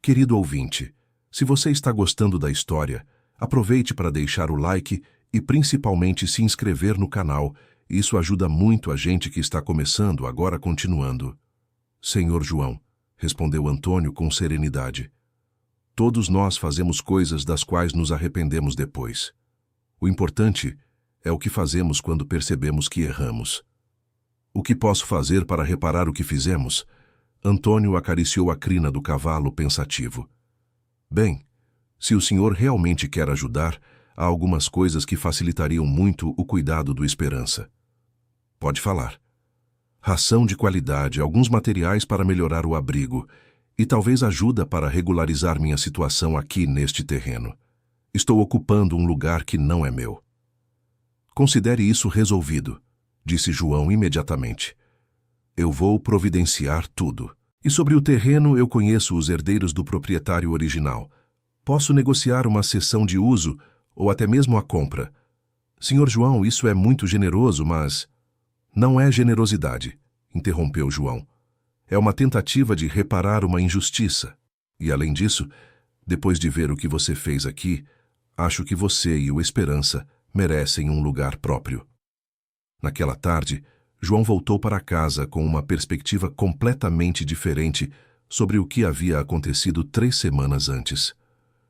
Querido ouvinte, se você está gostando da história, aproveite para deixar o like e principalmente se inscrever no canal. Isso ajuda muito a gente que está começando, agora continuando. Senhor João, respondeu Antônio com serenidade. Todos nós fazemos coisas das quais nos arrependemos depois. O importante é o que fazemos quando percebemos que erramos. O que posso fazer para reparar o que fizemos? Antônio acariciou a crina do cavalo pensativo. Bem, se o senhor realmente quer ajudar, há algumas coisas que facilitariam muito o cuidado do Esperança. Pode falar. Ração de qualidade, alguns materiais para melhorar o abrigo e talvez ajuda para regularizar minha situação aqui neste terreno. Estou ocupando um lugar que não é meu. Considere isso resolvido, disse João imediatamente. Eu vou providenciar tudo. E sobre o terreno eu conheço os herdeiros do proprietário original. Posso negociar uma cessão de uso ou até mesmo a compra. Senhor João, isso é muito generoso, mas... Não é generosidade, interrompeu João. É uma tentativa de reparar uma injustiça. E, além disso, depois de ver o que você fez aqui, acho que você e o Esperança merecem um lugar próprio. Naquela tarde, João voltou para casa com uma perspectiva completamente diferente sobre o que havia acontecido 3 semanas antes.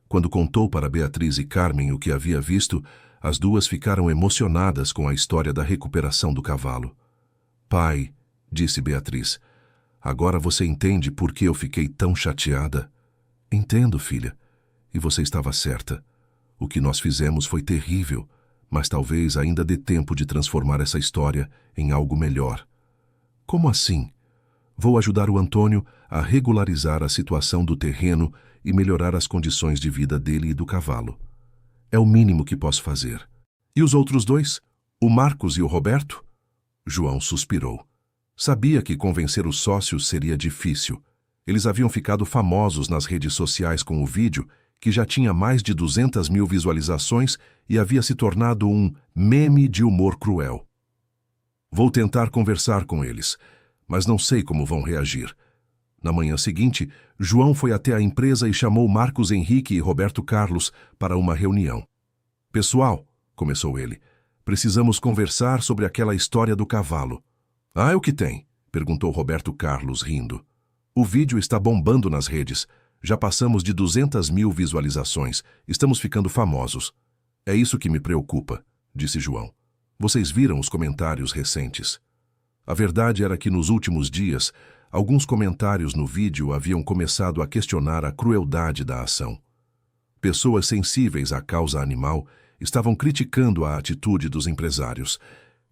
Quando contou para Beatriz e Carmen o que havia visto, as duas ficaram emocionadas com a história da recuperação do cavalo. Pai, disse Beatriz, agora você entende por que eu fiquei tão chateada? Entendo, filha. E você estava certa. O que nós fizemos foi terrível, mas talvez ainda dê tempo de transformar essa história em algo melhor. Como assim? Vou ajudar o Antônio a regularizar a situação do terreno e melhorar as condições de vida dele e do cavalo. É o mínimo que posso fazer. E os outros 2? O Marcos e o Roberto? João suspirou. Sabia que convencer os sócios seria difícil. Eles haviam ficado famosos nas redes sociais com o vídeo, que já tinha mais de 200.000 visualizações e havia se tornado um meme de humor cruel. Vou tentar conversar com eles, mas não sei como vão reagir. Na manhã seguinte, João foi até a empresa e chamou Marcos Henrique e Roberto Carlos para uma reunião. Pessoal, começou ele, precisamos conversar sobre aquela história do cavalo. Ah, o que tem? Perguntou Roberto Carlos, rindo. O vídeo está bombando nas redes. Já passamos de 200.000 visualizações. Estamos ficando famosos. É isso que me preocupa, disse João. Vocês viram os comentários recentes? A verdade era que nos últimos dias, alguns comentários no vídeo haviam começado a questionar a crueldade da ação. Pessoas sensíveis à causa animal estavam criticando a atitude dos empresários,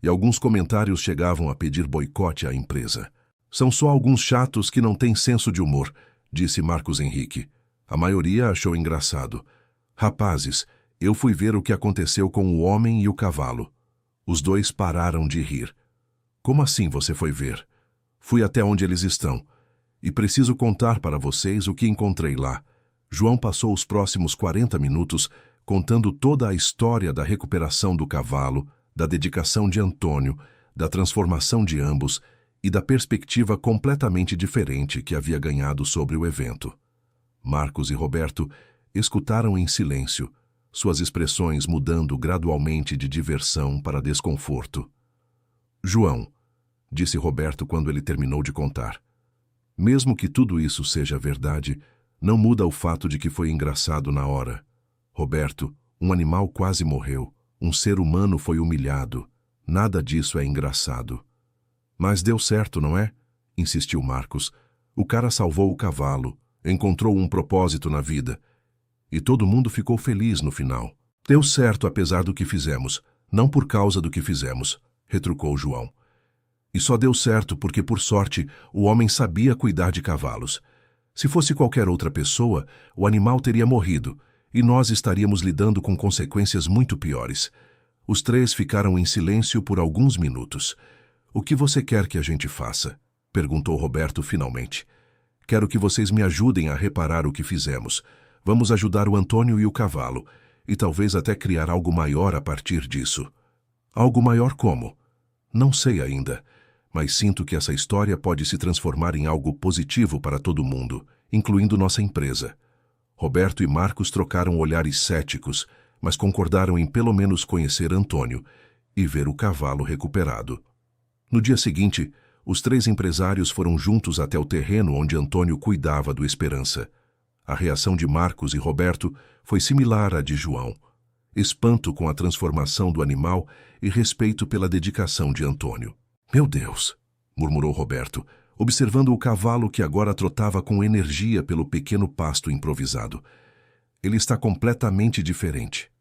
e alguns comentários chegavam a pedir boicote à empresa. São só alguns chatos que não têm senso de humor, disse Marcos Henrique. A maioria achou engraçado. Rapazes, eu fui ver o que aconteceu com o homem e o cavalo. Os dois pararam de rir. Como assim você foi ver? Fui até onde eles estão. E preciso contar para vocês o que encontrei lá. João passou os próximos 40 minutos contando toda a história da recuperação do cavalo, da dedicação de Antônio, da transformação de ambos e da perspectiva completamente diferente que havia ganhado sobre o evento. Marcos e Roberto escutaram em silêncio, suas expressões mudando gradualmente de diversão para desconforto. João, disse Roberto quando ele terminou de contar, mesmo que tudo isso seja verdade, não muda o fato de que foi engraçado na hora. Roberto, um animal quase morreu, um ser humano foi humilhado. Nada disso é engraçado. Mas deu certo, não é? Insistiu Marcos. O cara salvou o cavalo, encontrou um propósito na vida. E todo mundo ficou feliz no final. Deu certo apesar do que fizemos, não por causa do que fizemos, retrucou João. E só deu certo porque, por sorte, o homem sabia cuidar de cavalos. Se fosse qualquer outra pessoa, o animal teria morrido, e nós estaríamos lidando com consequências muito piores. Os três ficaram em silêncio por alguns minutos. O que você quer que a gente faça? Perguntou Roberto finalmente. Quero que vocês me ajudem a reparar o que fizemos. Vamos ajudar o Antônio e o cavalo, e talvez até criar algo maior a partir disso. Algo maior como? Não sei ainda, mas sinto que essa história pode se transformar em algo positivo para todo mundo, incluindo nossa empresa. Roberto e Marcos trocaram olhares céticos, mas concordaram em pelo menos conhecer Antônio e ver o cavalo recuperado. No dia seguinte, os três empresários foram juntos até o terreno onde Antônio cuidava do Esperança. A reação de Marcos e Roberto foi similar à de João. Espanto com a transformação do animal e respeito pela dedicação de Antônio. Meu Deus, murmurou Roberto, observando o cavalo que agora trotava com energia pelo pequeno pasto improvisado. Ele está completamente diferente.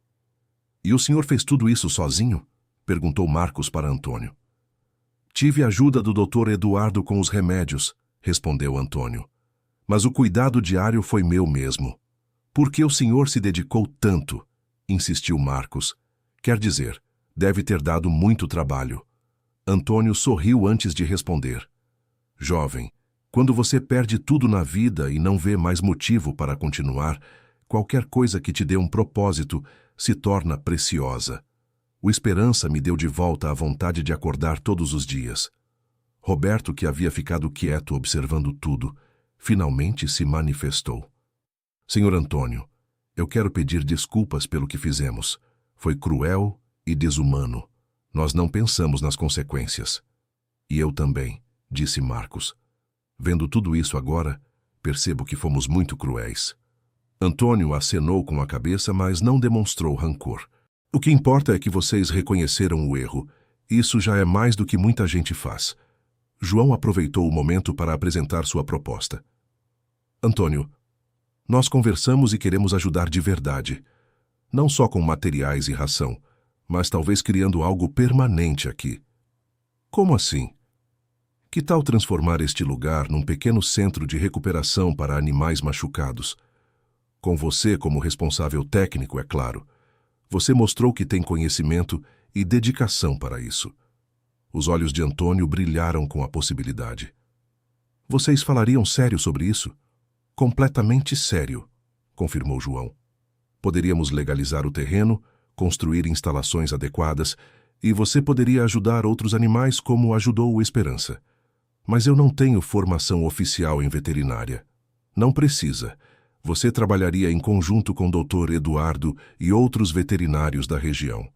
E o senhor fez tudo isso sozinho? Perguntou Marcos para Antônio. Tive a ajuda do Dr. Eduardo com os remédios, respondeu Antônio. Mas o cuidado diário foi meu mesmo. Por que o senhor se dedicou tanto? Insistiu Marcos. Quer dizer, deve ter dado muito trabalho. Antônio sorriu antes de responder. Jovem, quando você perde tudo na vida e não vê mais motivo para continuar, qualquer coisa que te dê um propósito se torna preciosa. O Esperança me deu de volta a vontade de acordar todos os dias. Roberto, que havia ficado quieto observando tudo, finalmente se manifestou. Senhor Antônio, eu quero pedir desculpas pelo que fizemos. Foi cruel e desumano. Nós não pensamos nas consequências. E eu também, disse Marcos. Vendo tudo isso agora, percebo que fomos muito cruéis. Antônio acenou com a cabeça, mas não demonstrou rancor. O que importa é que vocês reconheceram o erro. Isso já é mais do que muita gente faz. João aproveitou o momento para apresentar sua proposta. Antônio, nós conversamos e queremos ajudar de verdade. Não só com materiais e ração, mas talvez criando algo permanente aqui. Como assim? Que tal transformar este lugar num pequeno centro de recuperação para animais machucados? Com você como responsável técnico, é claro. Você mostrou que tem conhecimento e dedicação para isso. Os olhos de Antônio brilharam com a possibilidade. Vocês falariam sério sobre isso? Completamente sério, confirmou João. Poderíamos legalizar o terreno, construir instalações adequadas, e você poderia ajudar outros animais como ajudou o Esperança. Mas eu não tenho formação oficial em veterinária. Não precisa. Você trabalharia em conjunto com o Dr. Eduardo e outros veterinários da região.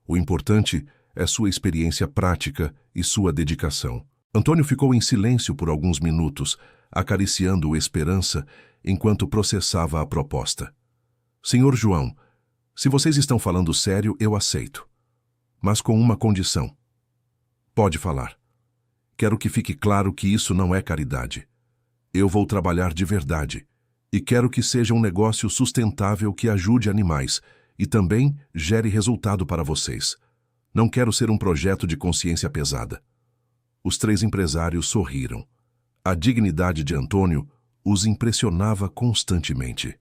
O importante é sua experiência prática e sua dedicação. Antônio ficou em silêncio por alguns minutos, acariciando o Esperança enquanto processava a proposta. Senhor João, Se vocês estão falando sério, eu aceito. Mas com uma condição. Pode falar. Quero que fique claro que isso não é caridade. Eu vou trabalhar de verdade. E quero que seja um negócio sustentável que ajude animais e também gere resultado para vocês. Não quero ser um projeto de consciência pesada. Os 3 empresários sorriram. A dignidade de Antônio os impressionava constantemente.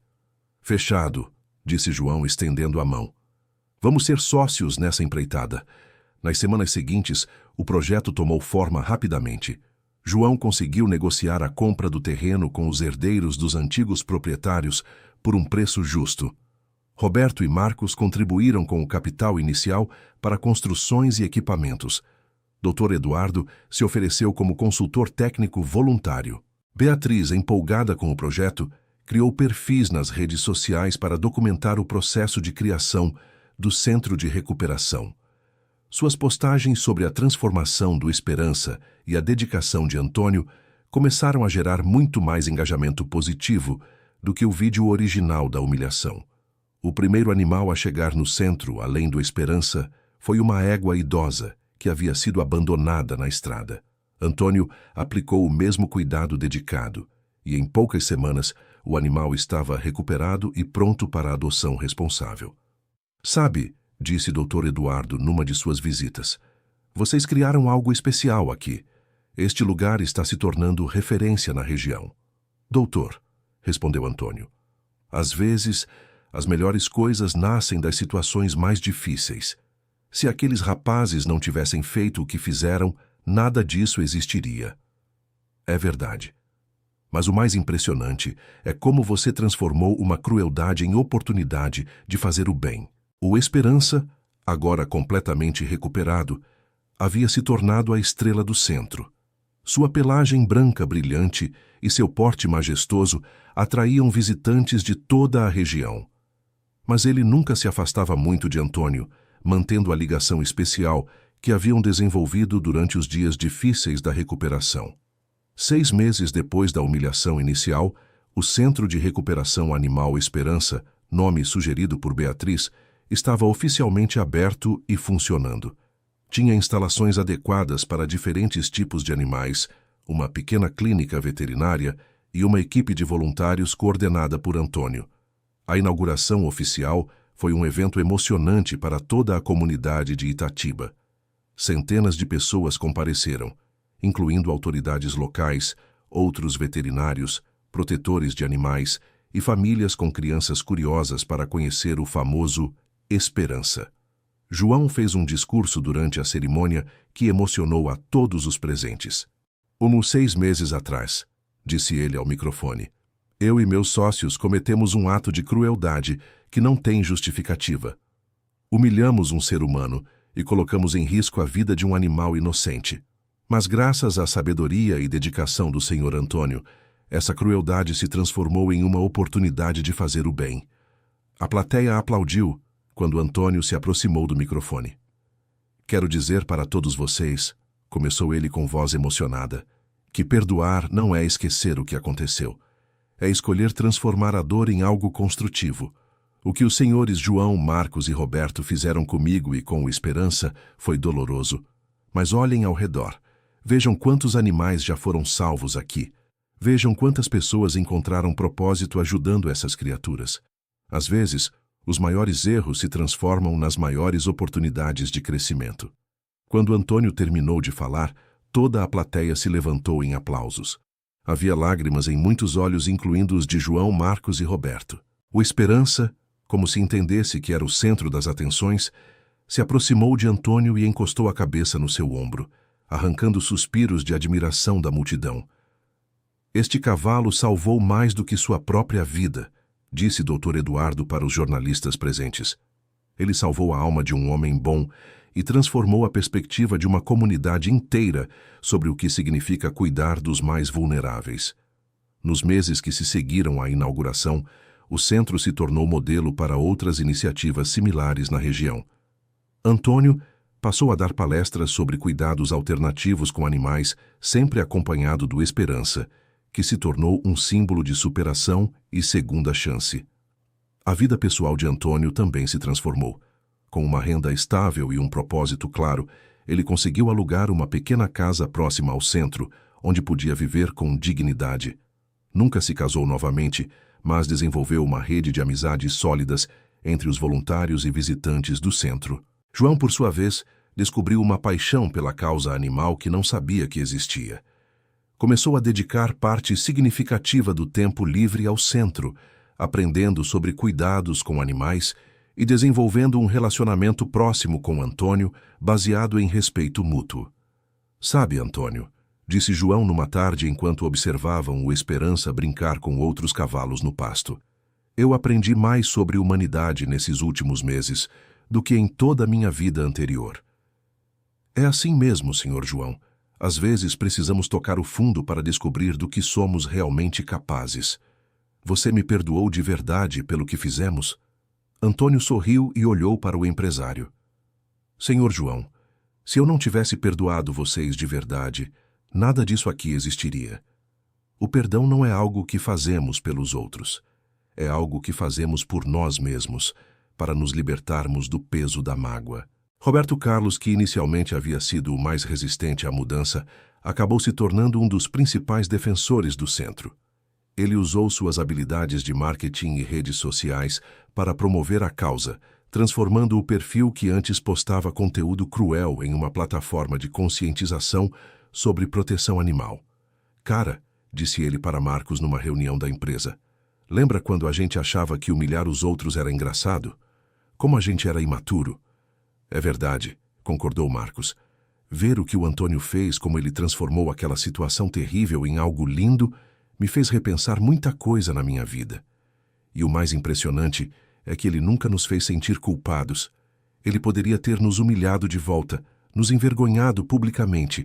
Fechado, disse João estendendo a mão. Vamos ser sócios nessa empreitada. Nas semanas seguintes, o projeto tomou forma rapidamente. João conseguiu negociar a compra do terreno com os herdeiros dos antigos proprietários por um preço justo. Roberto e Marcos contribuíram com o capital inicial para construções e equipamentos. Dr. Eduardo se ofereceu como consultor técnico voluntário. Beatriz, empolgada com o projeto, criou perfis nas redes sociais para documentar o processo de criação do Centro de Recuperação. Suas postagens sobre a transformação do Esperança e a dedicação de Antônio começaram a gerar muito mais engajamento positivo do que o vídeo original da humilhação. O primeiro animal a chegar no centro, além do Esperança, foi uma égua idosa que havia sido abandonada na estrada. Antônio aplicou o mesmo cuidado dedicado e, em poucas semanas, o animal estava recuperado e pronto para a adoção responsável. Sabe, disse Dr. Eduardo numa de suas visitas, vocês criaram algo especial aqui. Este lugar está se tornando referência na região. Doutor, respondeu Antônio, às vezes as melhores coisas nascem das situações mais difíceis. Se aqueles rapazes não tivessem feito o que fizeram, nada disso existiria. É verdade. Mas o mais impressionante é como você transformou uma crueldade em oportunidade de fazer o bem. O Esperança, agora completamente recuperado, havia se tornado a estrela do centro. Sua pelagem branca brilhante e seu porte majestoso atraíam visitantes de toda a região. Mas ele nunca se afastava muito de Antônio, mantendo a ligação especial que haviam desenvolvido durante os dias difíceis da recuperação. 6 meses depois da humilhação inicial, o Centro de Recuperação Animal Esperança, nome sugerido por Beatriz, estava oficialmente aberto e funcionando. Tinha instalações adequadas para diferentes tipos de animais, uma pequena clínica veterinária e uma equipe de voluntários coordenada por Antônio. A inauguração oficial foi um evento emocionante para toda a comunidade de Itatiba. Centenas de pessoas compareceram, incluindo autoridades locais, outros veterinários, protetores de animais e famílias com crianças curiosas para conhecer o famoso Esperança. João fez um discurso durante a cerimônia que emocionou a todos os presentes. Como 6 meses atrás, disse ele ao microfone, eu e meus sócios cometemos um ato de crueldade que não tem justificativa. Humilhamos um ser humano e colocamos em risco a vida de um animal inocente. Mas graças à sabedoria e dedicação do Sr. Antônio, essa crueldade se transformou em uma oportunidade de fazer o bem. A plateia aplaudiu quando Antônio se aproximou do microfone. Quero dizer para todos vocês, começou ele com voz emocionada, que perdoar não é esquecer o que aconteceu. É escolher transformar a dor em algo construtivo. O que os senhores João, Marcos e Roberto fizeram comigo e com o Esperança foi doloroso. Mas olhem ao redor. Vejam quantos animais já foram salvos aqui. Vejam quantas pessoas encontraram propósito ajudando essas criaturas. Às vezes, os maiores erros se transformam nas maiores oportunidades de crescimento. Quando Antônio terminou de falar, toda a plateia se levantou em aplausos. Havia lágrimas em muitos olhos, incluindo os de João, Marcos e Roberto. O Esperança, como se entendesse que era o centro das atenções, se aproximou de Antônio e encostou a cabeça no seu ombro, arrancando suspiros de admiração da multidão. Este cavalo salvou mais do que sua própria vida, disse Dr. Eduardo para os jornalistas presentes. Ele salvou a alma de um homem bom e transformou a perspectiva de uma comunidade inteira sobre o que significa cuidar dos mais vulneráveis. Nos meses que se seguiram à inauguração, o centro se tornou modelo para outras iniciativas similares na região. Antônio passou a dar palestras sobre cuidados alternativos com animais, sempre acompanhado do Esperança, que se tornou um símbolo de superação e segunda chance. A vida pessoal de Antônio também se transformou. Com uma renda estável e um propósito claro, ele conseguiu alugar uma pequena casa próxima ao centro, onde podia viver com dignidade. Nunca se casou novamente, mas desenvolveu uma rede de amizades sólidas entre os voluntários e visitantes do centro. João, por sua vez, descobriu uma paixão pela causa animal que não sabia que existia. Começou a dedicar parte significativa do tempo livre ao centro, aprendendo sobre cuidados com animais e desenvolvendo um relacionamento próximo com Antônio, baseado em respeito mútuo. Sabe, Antônio, disse João numa tarde enquanto observavam o Esperança brincar com outros cavalos no pasto. Eu aprendi mais sobre humanidade nesses últimos meses do que em toda a minha vida anterior. É assim mesmo, Sr. João. Às vezes precisamos tocar o fundo para descobrir do que somos realmente capazes. Você me perdoou de verdade pelo que fizemos? Antônio sorriu e olhou para o empresário. Senhor João, se eu não tivesse perdoado vocês de verdade, nada disso aqui existiria. O perdão não é algo que fazemos pelos outros. É algo que fazemos por nós mesmos, para nos libertarmos do peso da mágoa. Roberto Carlos, que inicialmente havia sido o mais resistente à mudança, acabou se tornando um dos principais defensores do centro. Ele usou suas habilidades de marketing e redes sociais para promover a causa, transformando o perfil que antes postava conteúdo cruel em uma plataforma de conscientização sobre proteção animal. Cara, disse ele para Marcos numa reunião da empresa, lembra quando a gente achava que humilhar os outros era engraçado? Como a gente era imaturo? É verdade, concordou Marcos. Ver o que o Antônio fez, como ele transformou aquela situação terrível em algo lindo, me fez repensar muita coisa na minha vida. E o mais impressionante é que ele nunca nos fez sentir culpados. Ele poderia ter nos humilhado de volta, nos envergonhado publicamente,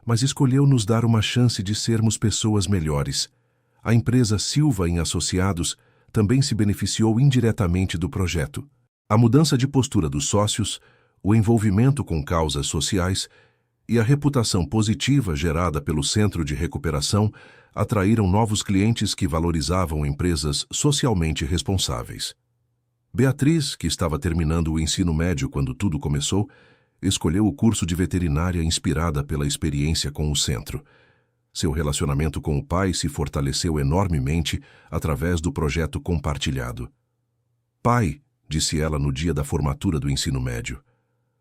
mas escolheu nos dar uma chance de sermos pessoas melhores. A empresa Silva em Associados também se beneficiou indiretamente do projeto. A mudança de postura dos sócios, o envolvimento com causas sociais e a reputação positiva gerada pelo Centro de Recuperação atraíram novos clientes que valorizavam empresas socialmente responsáveis. Beatriz, que estava terminando o ensino médio quando tudo começou, escolheu o curso de veterinária inspirada pela experiência com o centro. Seu relacionamento com o pai se fortaleceu enormemente através do projeto compartilhado. Pai, disse ela no dia da formatura do ensino médio,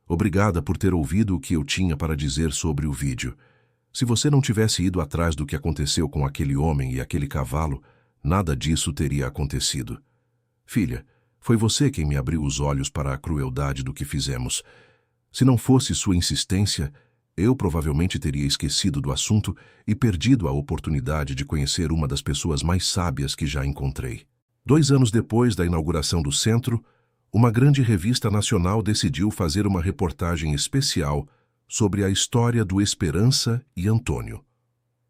obrigada por ter ouvido o que eu tinha para dizer sobre o vídeo. Se você não tivesse ido atrás do que aconteceu com aquele homem e aquele cavalo, nada disso teria acontecido. Filha, foi você quem me abriu os olhos para a crueldade do que fizemos. Se não fosse sua insistência, eu provavelmente teria esquecido do assunto e perdido a oportunidade de conhecer uma das pessoas mais sábias que já encontrei. 2 anos depois da inauguração do centro, uma grande revista nacional decidiu fazer uma reportagem especial sobre a história do Esperança e Antônio.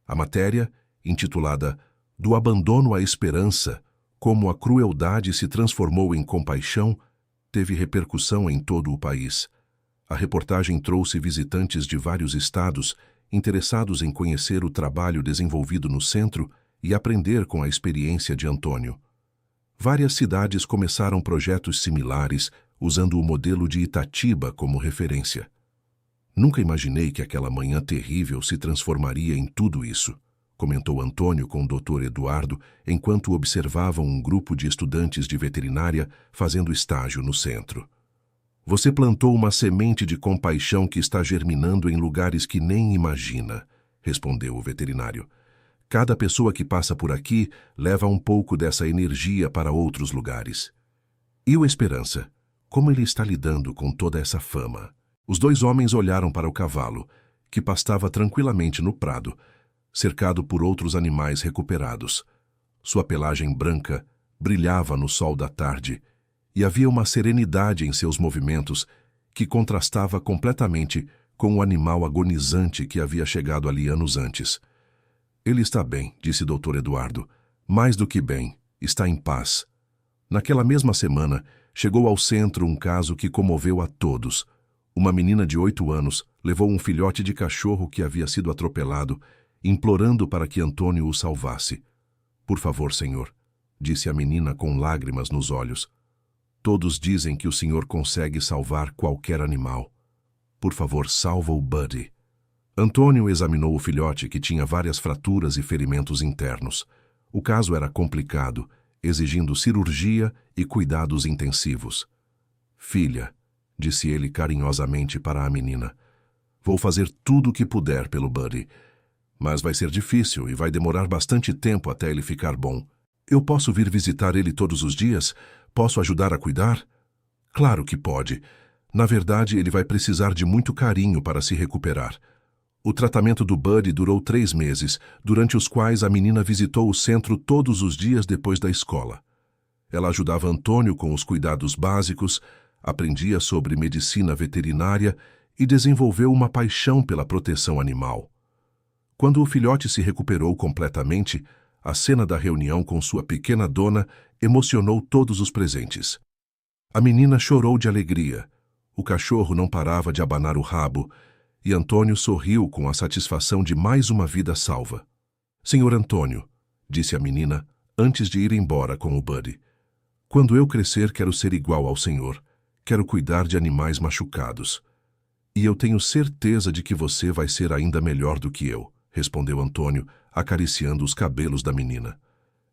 A matéria, intitulada Do Abandono à Esperança, como a crueldade se transformou em compaixão, teve repercussão em todo o país. A reportagem trouxe visitantes de vários estados interessados em conhecer o trabalho desenvolvido no centro e aprender com a experiência de Antônio. Várias cidades começaram projetos similares, usando o modelo de Itatiba como referência. Nunca imaginei que aquela manhã terrível se transformaria em tudo isso, comentou Antônio com o Dr. Eduardo enquanto observavam um grupo de estudantes de veterinária fazendo estágio no centro. Você plantou uma semente de compaixão que está germinando em lugares que nem imagina, respondeu o veterinário. Cada pessoa que passa por aqui leva um pouco dessa energia para outros lugares. E o Esperança? Como ele está lidando com toda essa fama? Os 2 homens olharam para o cavalo, que pastava tranquilamente no prado, cercado por outros animais recuperados. Sua pelagem branca brilhava no sol da tarde, e havia uma serenidade em seus movimentos que contrastava completamente com o animal agonizante que havia chegado ali anos antes. Ele está bem, disse Dr. Eduardo. Mais do que bem, está em paz. Naquela mesma semana, chegou ao centro um caso que comoveu a todos. Uma menina de 8 anos levou um filhote de cachorro que havia sido atropelado, implorando para que Antônio o salvasse. Por favor, senhor, disse a menina com lágrimas nos olhos. Todos dizem que o senhor consegue salvar qualquer animal. Por favor, salva o Buddy. Antônio examinou o filhote, que tinha várias fraturas e ferimentos internos. O caso era complicado, exigindo cirurgia e cuidados intensivos. Filha, disse ele carinhosamente para a menina, vou fazer tudo o que puder pelo Buddy, mas vai ser difícil e vai demorar bastante tempo até ele ficar bom. Eu posso vir visitar ele todos os dias? Posso ajudar a cuidar? Claro que pode. Na verdade, ele vai precisar de muito carinho para se recuperar. O tratamento do Buddy durou 3 meses, durante os quais a menina visitou o centro todos os dias depois da escola. Ela ajudava Antônio com os cuidados básicos, aprendia sobre medicina veterinária e desenvolveu uma paixão pela proteção animal. Quando o filhote se recuperou completamente, a cena da reunião com sua pequena dona emocionou todos os presentes. A menina chorou de alegria. O cachorro não parava de abanar o rabo, e Antônio sorriu com a satisfação de mais uma vida salva. Senhor Antônio, disse a menina antes de ir embora com o Buddy, quando eu crescer quero ser igual ao senhor. Quero cuidar de animais machucados. E eu tenho certeza de que você vai ser ainda melhor do que eu, respondeu Antônio, acariciando os cabelos da menina.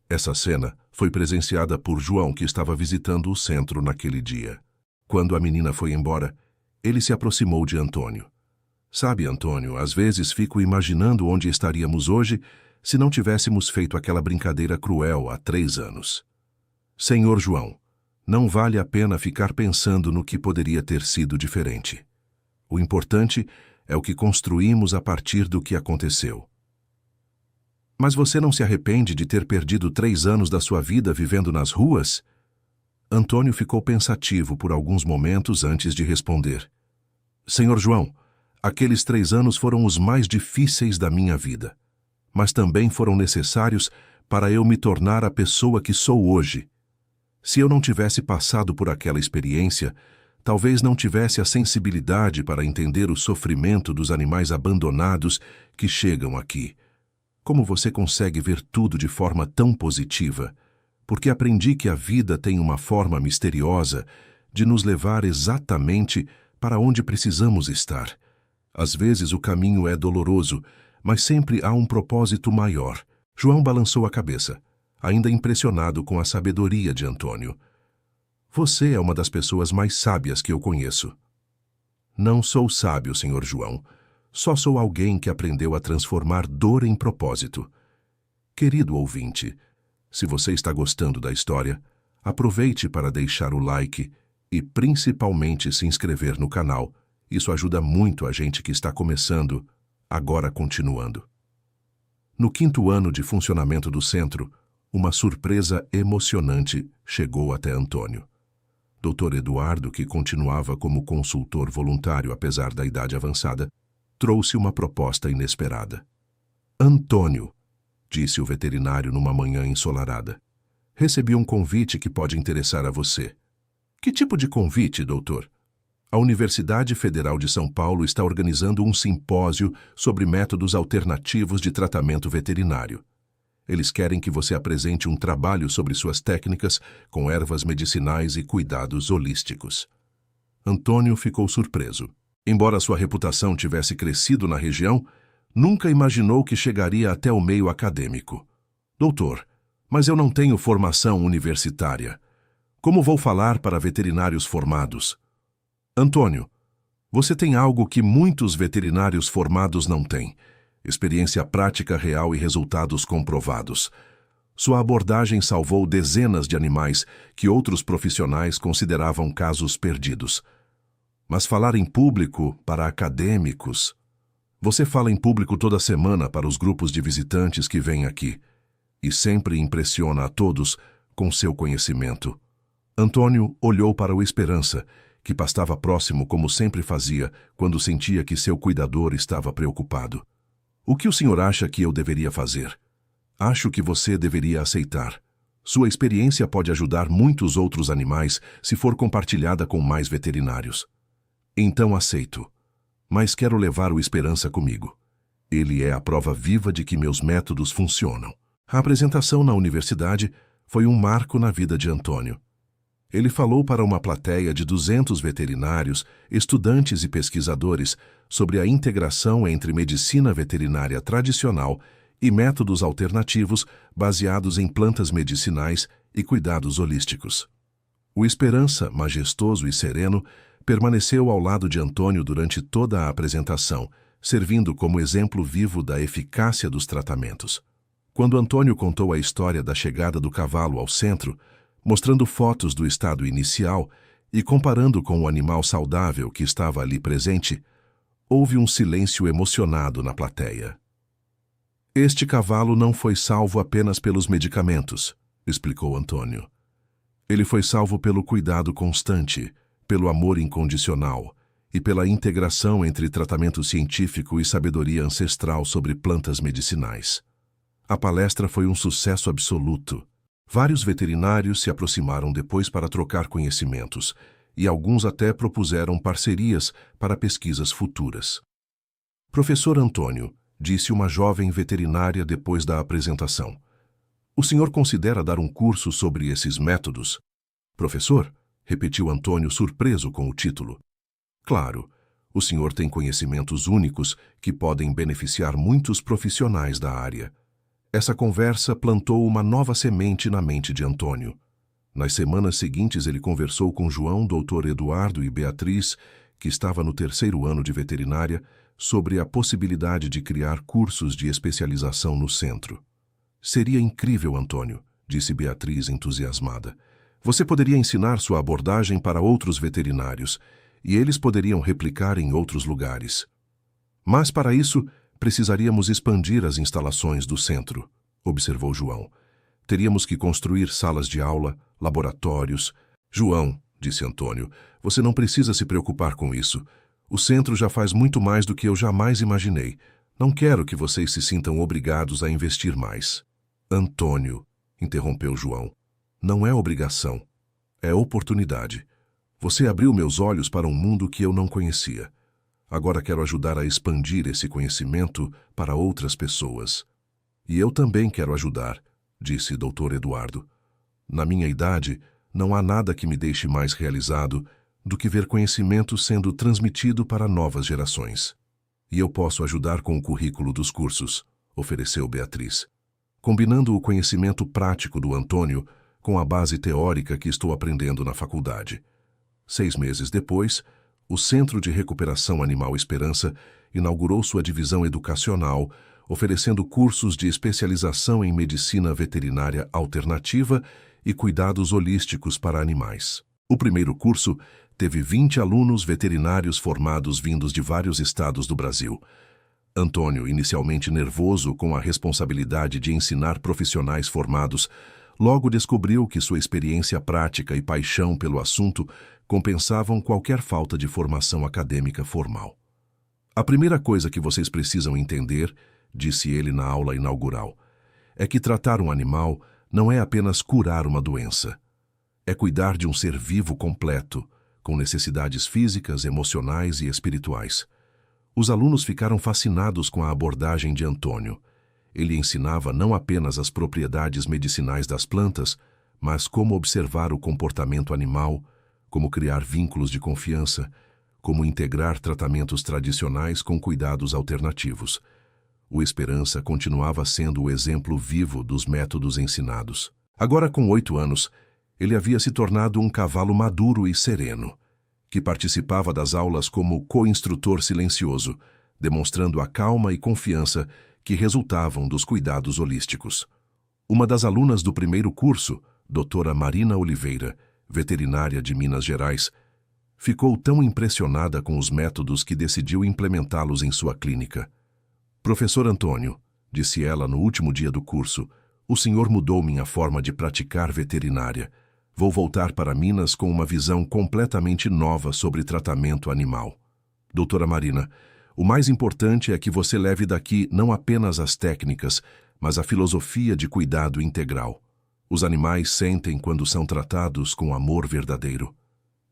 Essa cena foi presenciada por João, que estava visitando o centro naquele dia. Quando a menina foi embora, ele se aproximou de Antônio. Sabe, Antônio, às vezes fico imaginando onde estaríamos hoje se não tivéssemos feito aquela brincadeira cruel há 3 anos. Senhor João, não vale a pena ficar pensando no que poderia ter sido diferente. O importante é o que construímos a partir do que aconteceu. Mas você não se arrepende de ter perdido 3 anos da sua vida vivendo nas ruas? Antônio ficou pensativo por alguns momentos antes de responder. Senhor João, aqueles 3 anos foram os mais difíceis da minha vida, mas também foram necessários para eu me tornar a pessoa que sou hoje. Se eu não tivesse passado por aquela experiência, talvez não tivesse a sensibilidade para entender o sofrimento dos animais abandonados que chegam aqui. Como você consegue ver tudo de forma tão positiva? Porque aprendi que a vida tem uma forma misteriosa de nos levar exatamente para onde precisamos estar. Às vezes o caminho é doloroso, mas sempre há um propósito maior. João balançou a cabeça, ainda impressionado com a sabedoria de Antônio. Você é uma das pessoas mais sábias que eu conheço. Não sou sábio, senhor João. Só sou alguém que aprendeu a transformar dor em propósito. Querido ouvinte, se você está gostando da história, aproveite para deixar o like e principalmente se inscrever no canal. Isso ajuda muito a gente que está começando, agora continuando. No 5º ano de funcionamento do centro, uma surpresa emocionante chegou até Antônio. Dr. Eduardo, que continuava como consultor voluntário apesar da idade avançada, trouxe uma proposta inesperada. Antônio, disse o veterinário numa manhã ensolarada, recebi um convite que pode interessar a você. Que tipo de convite, doutor? A Universidade Federal de São Paulo está organizando um simpósio sobre métodos alternativos de tratamento veterinário. Eles querem que você apresente um trabalho sobre suas técnicas com ervas medicinais e cuidados holísticos. Antônio ficou surpreso. Embora sua reputação tivesse crescido na região, nunca imaginou que chegaria até o meio acadêmico. Doutor, mas eu não tenho formação universitária. Como vou falar para veterinários formados? Antônio, você tem algo que muitos veterinários formados não têm: experiência prática real e resultados comprovados. Sua abordagem salvou dezenas de animais que outros profissionais consideravam casos perdidos. Mas falar em público para acadêmicos... Você fala em público toda semana para os grupos de visitantes que vêm aqui e sempre impressiona a todos com seu conhecimento. Antônio olhou para o Esperança, que pastava próximo como sempre fazia quando sentia que seu cuidador estava preocupado. O que o senhor acha que eu deveria fazer? Acho que você deveria aceitar. Sua experiência pode ajudar muitos outros animais se for compartilhada com mais veterinários. Então aceito. Mas quero levar o Esperança comigo. Ele é a prova viva de que meus métodos funcionam. A apresentação na universidade foi um marco na vida de Antônio. Ele falou para uma plateia de 200 veterinários, estudantes e pesquisadores sobre a integração entre medicina veterinária tradicional e métodos alternativos baseados em plantas medicinais e cuidados holísticos. O Esperança, majestoso e sereno, permaneceu ao lado de Antônio durante toda a apresentação, servindo como exemplo vivo da eficácia dos tratamentos. Quando Antônio contou a história da chegada do cavalo ao centro, mostrando fotos do estado inicial e comparando com o animal saudável que estava ali presente, houve um silêncio emocionado na plateia. Este cavalo não foi salvo apenas pelos medicamentos, explicou Antônio. Ele foi salvo pelo cuidado constante, pelo amor incondicional e pela integração entre tratamento científico e sabedoria ancestral sobre plantas medicinais. A palestra foi um sucesso absoluto. Vários veterinários se aproximaram depois para trocar conhecimentos, e alguns até propuseram parcerias para pesquisas futuras. Professor Antônio, disse uma jovem veterinária depois da apresentação, o senhor considera dar um curso sobre esses métodos? Professor, repetiu Antônio surpreso com o título. Claro, o senhor tem conhecimentos únicos que podem beneficiar muitos profissionais da área. Essa conversa plantou uma nova semente na mente de Antônio. Nas semanas seguintes ele conversou com João, Dr. Eduardo e Beatriz, que estava no 3º ano de veterinária, sobre a possibilidade de criar cursos de especialização no centro. Seria incrível, Antônio, disse Beatriz entusiasmada. Você poderia ensinar sua abordagem para outros veterinários, e eles poderiam replicar em outros lugares. Mas para isso, precisaríamos expandir as instalações do centro, observou João. Teríamos que construir salas de aula, laboratórios. João, disse Antônio, você não precisa se preocupar com isso. O centro já faz muito mais do que eu jamais imaginei. Não quero que vocês se sintam obrigados a investir mais. Antônio, interrompeu João, não é obrigação, é oportunidade. Você abriu meus olhos para um mundo que eu não conhecia. Agora quero ajudar a expandir esse conhecimento para outras pessoas. E eu também quero ajudar, disse Dr. Eduardo. Na minha idade, não há nada que me deixe mais realizado do que ver conhecimento sendo transmitido para novas gerações. E eu posso ajudar com o currículo dos cursos, ofereceu Beatriz, combinando o conhecimento prático do Antônio com a base teórica que estou aprendendo na faculdade. 6 meses depois, o Centro de Recuperação Animal Esperança inaugurou sua divisão educacional, oferecendo cursos de especialização em medicina veterinária alternativa e cuidados holísticos para animais. O primeiro curso teve 20 alunos veterinários formados vindos de vários estados do Brasil. Antônio, inicialmente nervoso com a responsabilidade de ensinar profissionais formados, logo descobriu que sua experiência prática e paixão pelo assunto compensavam qualquer falta de formação acadêmica formal. A primeira coisa que vocês precisam entender, disse ele na aula inaugural, é que tratar um animal não é apenas curar uma doença. É cuidar de um ser vivo completo, com necessidades físicas, emocionais e espirituais. Os alunos ficaram fascinados com a abordagem de Antônio. Ele ensinava não apenas as propriedades medicinais das plantas, mas como observar o comportamento animal, como criar vínculos de confiança, como integrar tratamentos tradicionais com cuidados alternativos. O Esperança continuava sendo o exemplo vivo dos métodos ensinados. Agora, com 8 anos, ele havia se tornado um cavalo maduro e sereno, que participava das aulas como co-instrutor silencioso, demonstrando a calma e confiança que resultavam dos cuidados holísticos. Uma das alunas do primeiro curso, doutora Marina Oliveira, veterinária de Minas Gerais, ficou tão impressionada com os métodos que decidiu implementá-los em sua clínica. Professor Antônio, disse ela no último dia do curso, o senhor mudou minha forma de praticar veterinária. Vou voltar para Minas com uma visão completamente nova sobre tratamento animal. Doutora Marina, o mais importante é que você leve daqui não apenas as técnicas, mas a filosofia de cuidado integral. Os animais sentem quando são tratados com amor verdadeiro.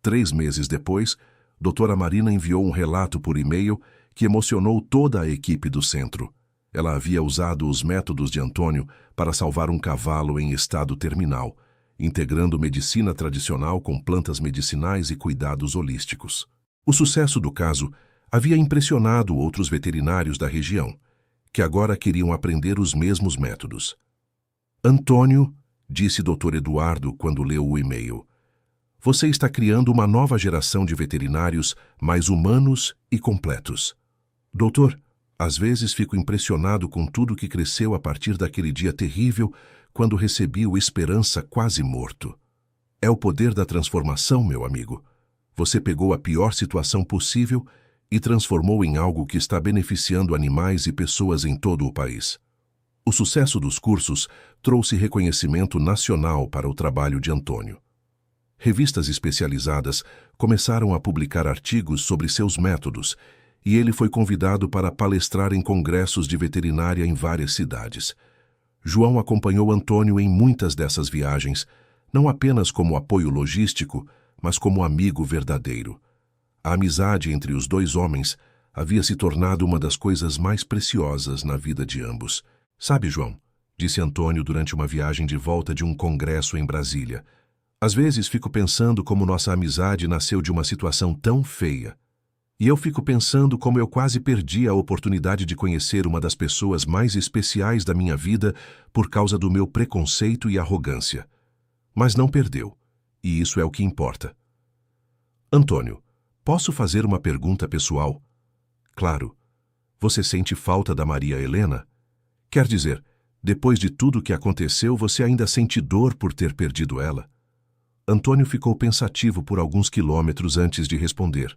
3 meses depois, doutora Marina enviou um relato por e-mail que emocionou toda a equipe do centro. Ela havia usado os métodos de Antônio para salvar um cavalo em estado terminal, integrando medicina tradicional com plantas medicinais e cuidados holísticos. O sucesso do caso havia impressionado outros veterinários da região, que agora queriam aprender os mesmos métodos. Antônio, disse Dr. Eduardo quando leu o e-mail, você está criando uma nova geração de veterinários mais humanos e completos. Doutor, às vezes fico impressionado com tudo que cresceu a partir daquele dia terrível quando recebi o Esperança quase morto. É o poder da transformação, meu amigo. Você pegou a pior situação possível e transformou em algo que está beneficiando animais e pessoas em todo o país. O sucesso dos cursos trouxe reconhecimento nacional para o trabalho de Antônio. Revistas especializadas começaram a publicar artigos sobre seus métodos e ele foi convidado para palestrar em congressos de veterinária em várias cidades. João acompanhou Antônio em muitas dessas viagens, não apenas como apoio logístico, mas como amigo verdadeiro. A amizade entre os dois homens havia se tornado uma das coisas mais preciosas na vida de ambos. Sabe, João, disse Antônio durante uma viagem de volta de um congresso em Brasília, às vezes fico pensando como nossa amizade nasceu de uma situação tão feia. E eu fico pensando como eu quase perdi a oportunidade de conhecer uma das pessoas mais especiais da minha vida por causa do meu preconceito e arrogância. Mas não perdeu, e isso é o que importa. Antônio, posso fazer uma pergunta pessoal? Claro. Você sente falta da Maria Helena? Quer dizer, depois de tudo que aconteceu, você ainda sente dor por ter perdido ela? Antônio ficou pensativo por alguns quilômetros antes de responder.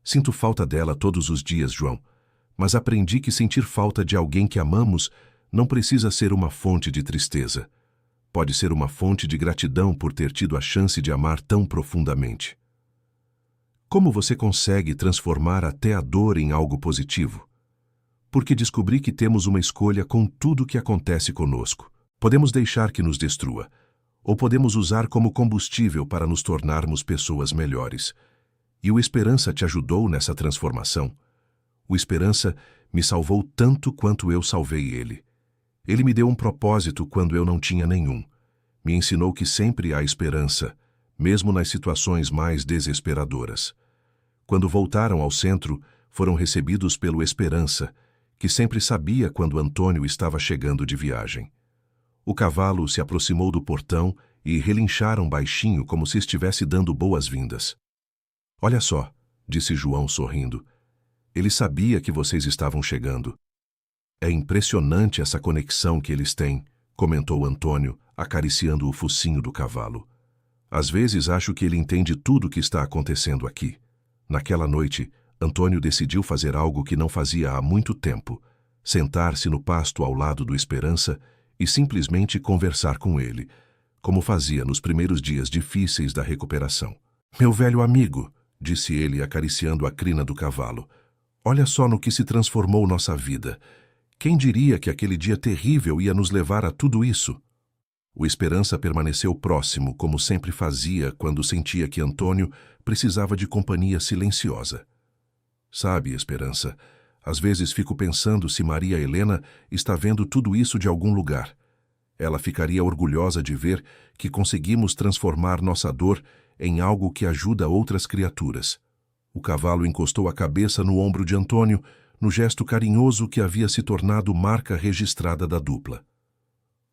Sinto falta dela todos os dias, João, mas aprendi que sentir falta de alguém que amamos não precisa ser uma fonte de tristeza. Pode ser uma fonte de gratidão por ter tido a chance de amar tão profundamente. Como você consegue transformar até a dor em algo positivo? Porque descobri que temos uma escolha com tudo que acontece conosco. Podemos deixar que nos destrua, ou podemos usar como combustível para nos tornarmos pessoas melhores. E o Esperança te ajudou nessa transformação? O Esperança me salvou tanto quanto eu salvei ele. Ele me deu um propósito quando eu não tinha nenhum. Me ensinou que sempre há esperança, mesmo nas situações mais desesperadoras. Quando voltaram ao centro, foram recebidos pelo Esperança, que sempre sabia quando Antônio estava chegando de viagem. O cavalo se aproximou do portão e relincharam baixinho como se estivesse dando boas-vindas. Olha só, disse João sorrindo. Ele sabia que vocês estavam chegando. É impressionante essa conexão que eles têm, comentou Antônio, acariciando o focinho do cavalo. Às vezes acho que ele entende tudo o que está acontecendo aqui. Naquela noite, Antônio decidiu fazer algo que não fazia há muito tempo, sentar-se no pasto ao lado do Esperança e simplesmente conversar com ele, como fazia nos primeiros dias difíceis da recuperação. Meu velho amigo, disse ele acariciando a crina do cavalo, olha só no que se transformou nossa vida. Quem diria que aquele dia terrível ia nos levar a tudo isso? O Esperança permaneceu próximo, como sempre fazia quando sentia que Antônio precisava de companhia silenciosa. Sabe, Esperança, às vezes fico pensando se Maria Helena está vendo tudo isso de algum lugar. Ela ficaria orgulhosa de ver que conseguimos transformar nossa dor em algo que ajuda outras criaturas. O cavalo encostou a cabeça no ombro de Antônio, no gesto carinhoso que havia se tornado marca registrada da dupla.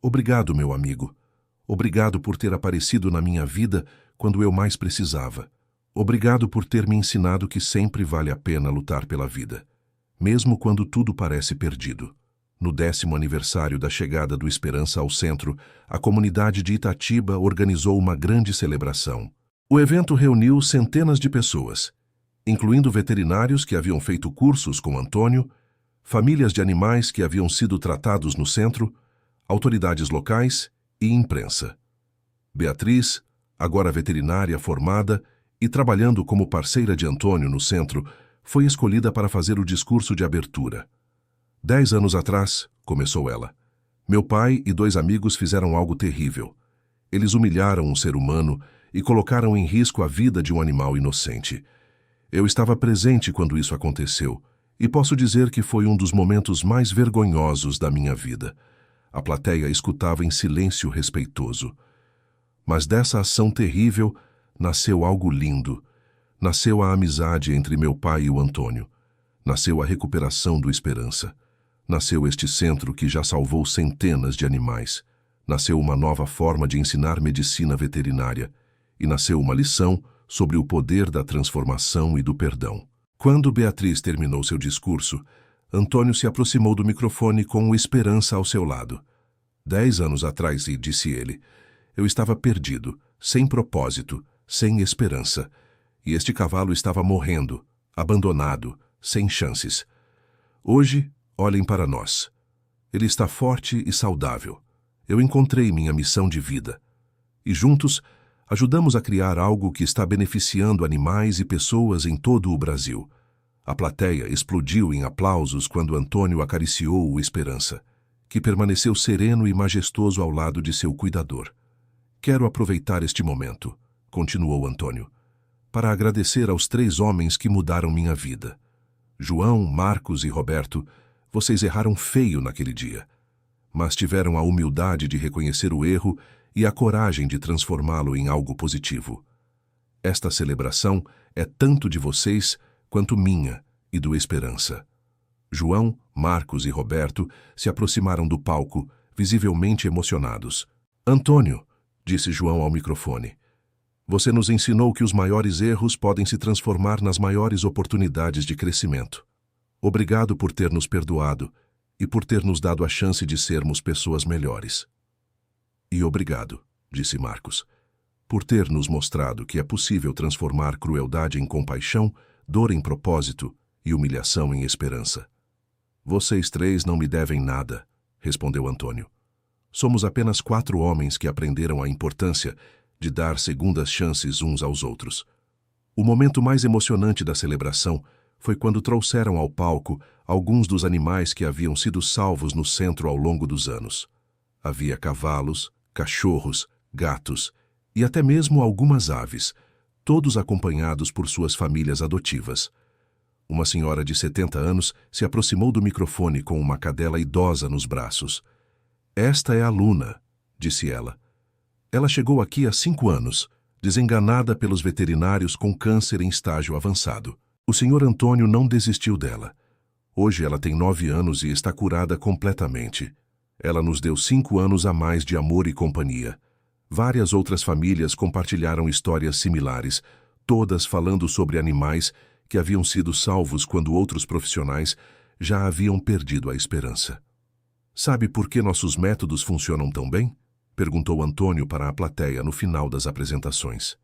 Obrigado, meu amigo. Obrigado por ter aparecido na minha vida quando eu mais precisava. Obrigado por ter me ensinado que sempre vale a pena lutar pela vida, mesmo quando tudo parece perdido. No 10º aniversário da chegada do Esperança ao centro, a comunidade de Itatiba organizou uma grande celebração. O evento reuniu centenas de pessoas, incluindo veterinários que haviam feito cursos com Antônio, famílias de animais que haviam sido tratados no centro, autoridades locais e imprensa. Beatriz, agora veterinária formada e trabalhando como parceira de Antônio no centro, foi escolhida para fazer o discurso de abertura. 10 anos atrás, começou ela, meu pai e 2 amigos fizeram algo terrível. Eles humilharam um ser humano e colocaram em risco a vida de um animal inocente. Eu estava presente quando isso aconteceu. E posso dizer que foi um dos momentos mais vergonhosos da minha vida. A plateia escutava em silêncio respeitoso. Mas dessa ação terrível nasceu algo lindo. Nasceu a amizade entre meu pai e o Antônio. Nasceu a recuperação do Esperança. Nasceu este centro que já salvou centenas de animais. Nasceu uma nova forma de ensinar medicina veterinária. E nasceu uma lição sobre o poder da transformação e do perdão. Quando Beatriz terminou seu discurso, Antônio se aproximou do microfone com o Esperança ao seu lado. 10 anos atrás, disse ele, eu estava perdido, sem propósito, sem esperança. E este cavalo estava morrendo, abandonado, sem chances. Hoje, olhem para nós. Ele está forte e saudável. Eu encontrei minha missão de vida. E juntos, ajudamos a criar algo que está beneficiando animais e pessoas em todo o Brasil. A plateia explodiu em aplausos quando Antônio acariciou o Esperança, que permaneceu sereno e majestoso ao lado de seu cuidador. Quero aproveitar este momento, continuou Antônio, para agradecer aos 3 homens que mudaram minha vida. João, Marcos e Roberto, vocês erraram feio naquele dia, mas tiveram a humildade de reconhecer o erro e a coragem de transformá-lo em algo positivo. Esta celebração é tanto de vocês quanto minha e do Esperança. João, Marcos e Roberto se aproximaram do palco, visivelmente emocionados. Antônio, disse João ao microfone, você nos ensinou que os maiores erros podem se transformar nas maiores oportunidades de crescimento. Obrigado por ter nos perdoado e por ter nos dado a chance de sermos pessoas melhores. E obrigado, disse Marcos, por ter nos mostrado que é possível transformar crueldade em compaixão, dor em propósito e humilhação em esperança. Vocês 3 não me devem nada, respondeu Antônio. Somos apenas 4 homens que aprenderam a importância de dar segundas chances uns aos outros. O momento mais emocionante da celebração foi quando trouxeram ao palco alguns dos animais que haviam sido salvos no centro ao longo dos anos. Havia cavalos, cachorros, gatos e até mesmo algumas aves, todos acompanhados por suas famílias adotivas. Uma senhora de 70 anos se aproximou do microfone com uma cadela idosa nos braços. Esta é a Luna, disse ela. Ela chegou aqui há 5 anos, desenganada pelos veterinários com câncer em estágio avançado. O senhor Antônio não desistiu dela. Hoje ela tem 9 anos e está curada completamente. Ela nos deu 5 anos a mais de amor e companhia. Várias outras famílias compartilharam histórias similares, todas falando sobre animais que haviam sido salvos quando outros profissionais já haviam perdido a esperança. Sabe por que nossos métodos funcionam tão bem? Perguntou Antônio para a plateia no final das apresentações.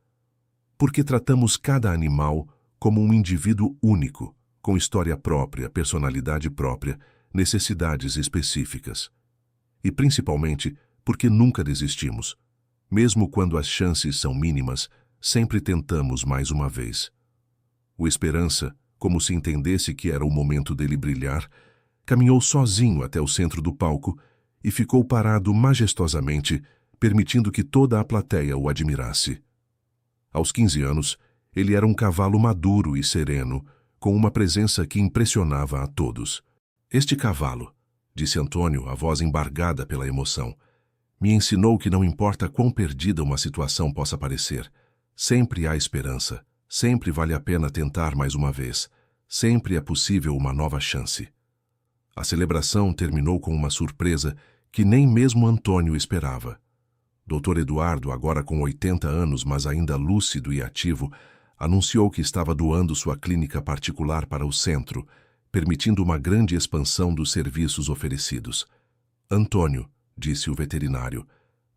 Porque tratamos cada animal como um indivíduo único, com história própria, personalidade própria, necessidades específicas. E principalmente porque nunca desistimos. Mesmo quando as chances são mínimas, sempre tentamos mais uma vez. O Esperança, como se entendesse que era o momento dele brilhar, caminhou sozinho até o centro do palco e ficou parado majestosamente, permitindo que toda a plateia o admirasse. Aos 15 anos, ele era um cavalo maduro e sereno, com uma presença que impressionava a todos. Este cavalo, disse Antônio, a voz embargada pela emoção, me ensinou que não importa quão perdida uma situação possa parecer, sempre há esperança, sempre vale a pena tentar mais uma vez, sempre é possível uma nova chance. A celebração terminou com uma surpresa que nem mesmo Antônio esperava. Dr. Eduardo, agora com 80 anos, mas ainda lúcido e ativo, anunciou que estava doando sua clínica particular para o centro, permitindo uma grande expansão dos serviços oferecidos. Antônio, disse o veterinário,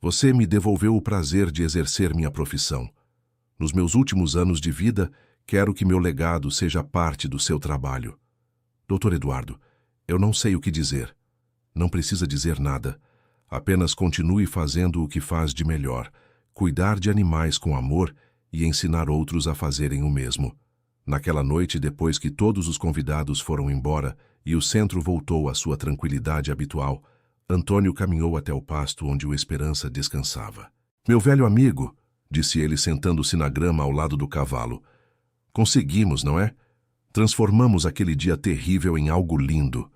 você me devolveu o prazer de exercer minha profissão. Nos meus últimos anos de vida, quero que meu legado seja parte do seu trabalho. Dr. Eduardo, eu não sei o que dizer. Não precisa dizer nada. Apenas continue fazendo o que faz de melhor, cuidar de animais com amor e ensinar outros a fazerem o mesmo. Naquela noite, depois que todos os convidados foram embora e o centro voltou à sua tranquilidade habitual, Antônio caminhou até o pasto onde o Esperança descansava. Meu velho amigo, disse ele sentando-se na grama ao lado do cavalo. Conseguimos, não é? Transformamos aquele dia terrível em algo lindo.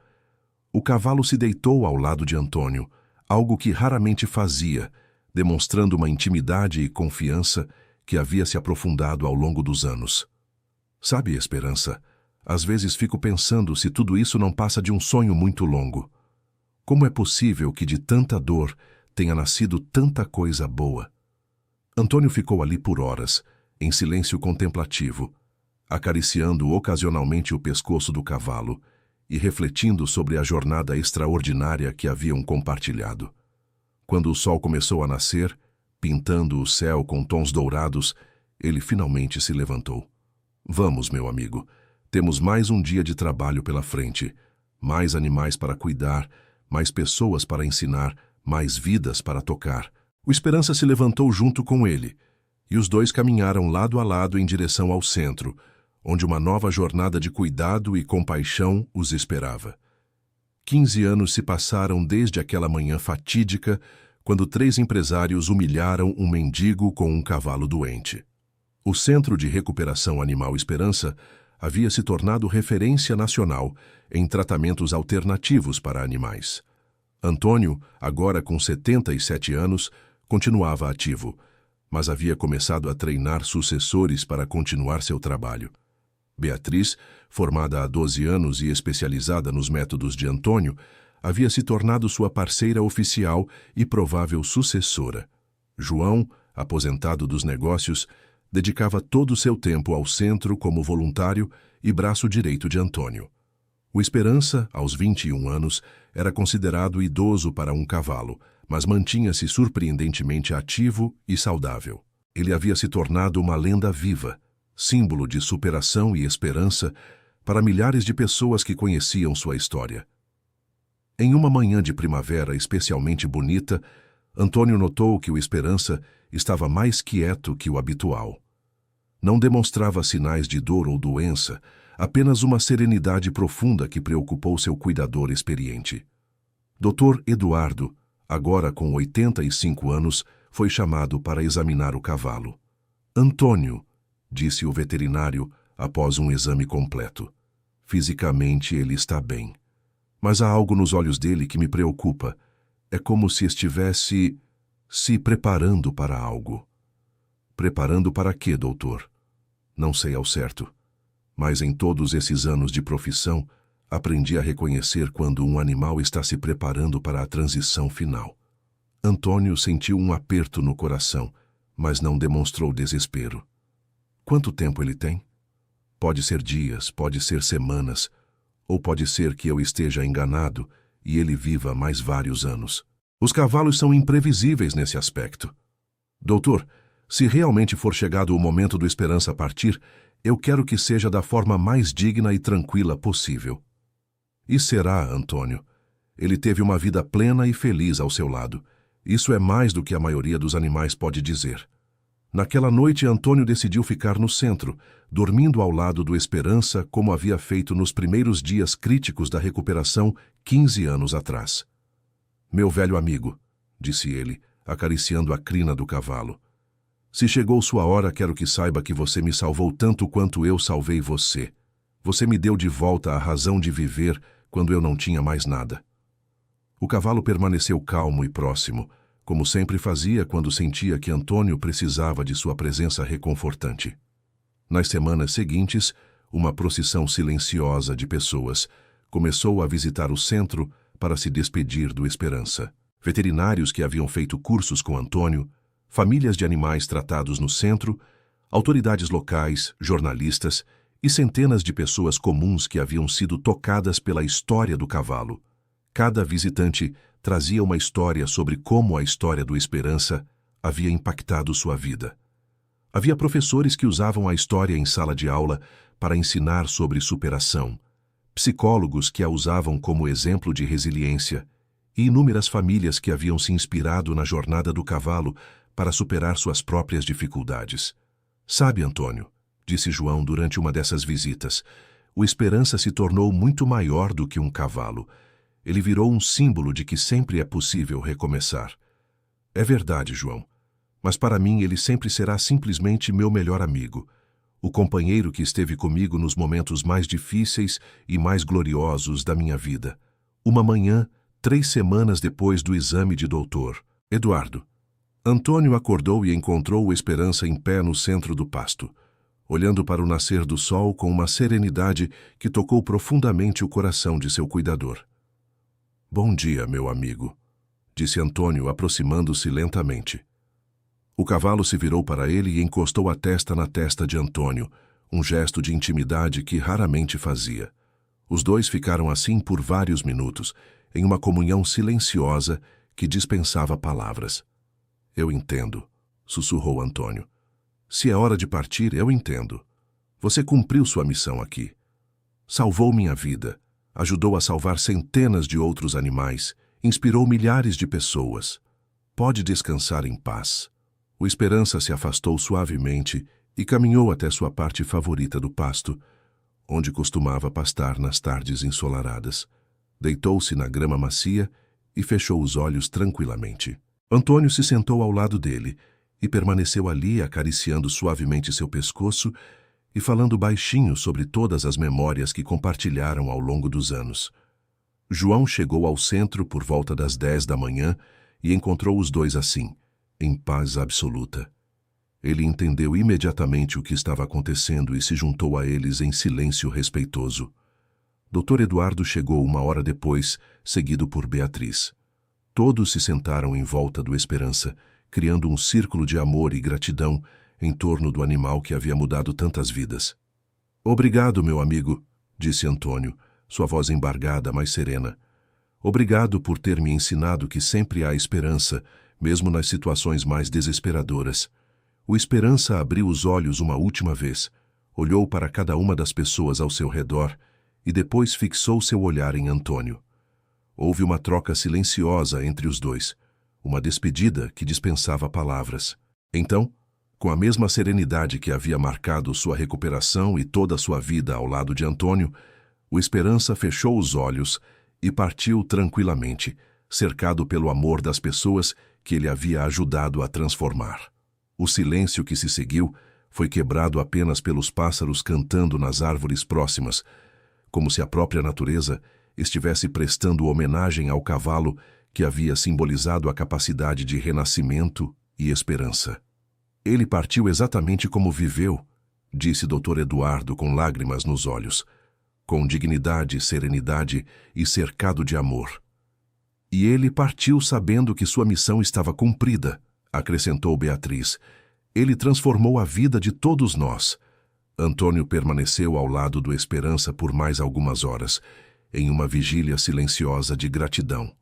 O cavalo se deitou ao lado de Antônio, algo que raramente fazia, demonstrando uma intimidade e confiança que havia se aprofundado ao longo dos anos. Sabe, Esperança, às vezes fico pensando se tudo isso não passa de um sonho muito longo. Como é possível que de tanta dor tenha nascido tanta coisa boa? Antônio ficou ali por horas, em silêncio contemplativo, acariciando ocasionalmente o pescoço do cavalo e refletindo sobre a jornada extraordinária que haviam compartilhado. Quando o sol começou a nascer, pintando o céu com tons dourados, ele finalmente se levantou. Vamos, meu amigo, temos mais um dia de trabalho pela frente, mais animais para cuidar, mais pessoas para ensinar, mais vidas para tocar. O Esperança se levantou junto com ele, e os dois caminharam lado a lado em direção ao centro, onde uma nova jornada de cuidado e compaixão os esperava. 15 anos se passaram desde aquela manhã fatídica, quando 3 empresários humilharam um mendigo com um cavalo doente. O Centro de Recuperação Animal Esperança havia se tornado referência nacional em tratamentos alternativos para animais. Antônio, agora com 77 anos, continuava ativo, mas havia começado a treinar sucessores para continuar seu trabalho. Beatriz, formada há 12 anos e especializada nos métodos de Antônio, havia se tornado sua parceira oficial e provável sucessora. João, aposentado dos negócios, dedicava todo o seu tempo ao centro como voluntário e braço direito de Antônio. O Esperança, aos 21 anos, era considerado idoso para um cavalo, mas mantinha-se surpreendentemente ativo e saudável. Ele havia se tornado uma lenda viva, símbolo de superação e esperança para milhares de pessoas que conheciam sua história. Em uma manhã de primavera especialmente bonita, Antônio notou que o Esperança estava mais quieto que o habitual. Não demonstrava sinais de dor ou doença, apenas uma serenidade profunda que preocupou seu cuidador experiente. Dr. Eduardo, agora com 85 anos, foi chamado para examinar o cavalo. Antônio, disse o veterinário após um exame completo. Fisicamente ele está bem. Mas há algo nos olhos dele que me preocupa. É como se estivesse se preparando para algo. Preparando para quê, doutor? Não sei ao certo. Mas em todos esses anos de profissão, aprendi a reconhecer quando um animal está se preparando para a transição final. Antônio sentiu um aperto no coração, mas não demonstrou desespero. Quanto tempo ele tem? Pode ser dias, pode ser semanas, ou pode ser que eu esteja enganado e ele viva mais vários anos. Os cavalos são imprevisíveis nesse aspecto. Doutor, se realmente for chegado o momento do Esperança partir, eu quero que seja da forma mais digna e tranquila possível. E será, Antônio. Ele teve uma vida plena e feliz ao seu lado. Isso é mais do que a maioria dos animais pode dizer. Naquela noite, Antônio decidiu ficar no centro, dormindo ao lado do Esperança como havia feito nos primeiros dias críticos da recuperação 15 anos atrás. Meu velho amigo, disse ele, acariciando a crina do cavalo. Se chegou sua hora, quero que saiba que você me salvou tanto quanto eu salvei você. Você me deu de volta a razão de viver quando eu não tinha mais nada. O cavalo permaneceu calmo e próximo, como sempre fazia quando sentia que Antônio precisava de sua presença reconfortante. Nas semanas seguintes, uma procissão silenciosa de pessoas começou a visitar o centro para se despedir do Esperança. Veterinários que haviam feito cursos com Antônio, famílias de animais tratados no centro, autoridades locais, jornalistas e centenas de pessoas comuns que haviam sido tocadas pela história do cavalo. Cada visitante trazia uma história sobre como a história do Esperança havia impactado sua vida. Havia professores que usavam a história em sala de aula para ensinar sobre superação, psicólogos que a usavam como exemplo de resiliência e inúmeras famílias que haviam se inspirado na jornada do cavalo para superar suas próprias dificuldades. Sabe, Antônio, disse João durante uma dessas visitas, o Esperança se tornou muito maior do que um cavalo. Ele virou um símbolo de que sempre é possível recomeçar. É verdade, João, mas para mim ele sempre será simplesmente meu melhor amigo, o companheiro que esteve comigo nos momentos mais difíceis e mais gloriosos da minha vida. Uma manhã, 3 semanas depois do exame de doutor. Eduardo. Antônio acordou e encontrou o Esperança em pé no centro do pasto, olhando para o nascer do sol com uma serenidade que tocou profundamente o coração de seu cuidador. "Bom dia, meu amigo", disse Antônio, aproximando-se lentamente. O cavalo se virou para ele e encostou a testa na testa de Antônio, um gesto de intimidade que raramente fazia. Os dois ficaram assim por vários minutos, em uma comunhão silenciosa que dispensava palavras. "Eu entendo", sussurrou Antônio. "Se é hora de partir, eu entendo. Você cumpriu sua missão aqui. Salvou minha vida, ajudou a salvar centenas de outros animais, inspirou milhares de pessoas. Pode descansar em paz." O Esperança se afastou suavemente e caminhou até sua parte favorita do pasto, onde costumava pastar nas tardes ensolaradas. Deitou-se na grama macia e fechou os olhos tranquilamente. Antônio se sentou ao lado dele e permaneceu ali acariciando suavemente seu pescoço e falando baixinho sobre todas as memórias que compartilharam ao longo dos anos. João chegou ao centro por volta das 10 da manhã e encontrou os dois assim, em paz absoluta. Ele entendeu imediatamente o que estava acontecendo e se juntou a eles em silêncio respeitoso. Dr. Eduardo chegou 1 hora depois, seguido por Beatriz. Todos se sentaram em volta do Esperança, criando um círculo de amor e gratidão em torno do animal que havia mudado tantas vidas. "Obrigado, meu amigo", disse Antônio, sua voz embargada, mas serena. "Obrigado por ter me ensinado que sempre há esperança, mesmo nas situações mais desesperadoras." O Esperança abriu os olhos uma última vez, olhou para cada uma das pessoas ao seu redor e depois fixou seu olhar em Antônio. Houve uma troca silenciosa entre os dois, uma despedida que dispensava palavras. Então, com a mesma serenidade que havia marcado sua recuperação e toda a sua vida ao lado de Antônio, o Esperança fechou os olhos e partiu tranquilamente, cercado pelo amor das pessoas que ele havia ajudado a transformar. O silêncio que se seguiu foi quebrado apenas pelos pássaros cantando nas árvores próximas, como se a própria natureza estivesse prestando homenagem ao cavalo que havia simbolizado a capacidade de renascimento e esperança. "Ele partiu exatamente como viveu", disse Dr. Eduardo com lágrimas nos olhos, com dignidade, serenidade e cercado de amor. "E ele partiu sabendo que sua missão estava cumprida", acrescentou Beatriz. "Ele transformou a vida de todos nós." Antônio permaneceu ao lado do Esperança por mais algumas horas, em uma vigília silenciosa de gratidão.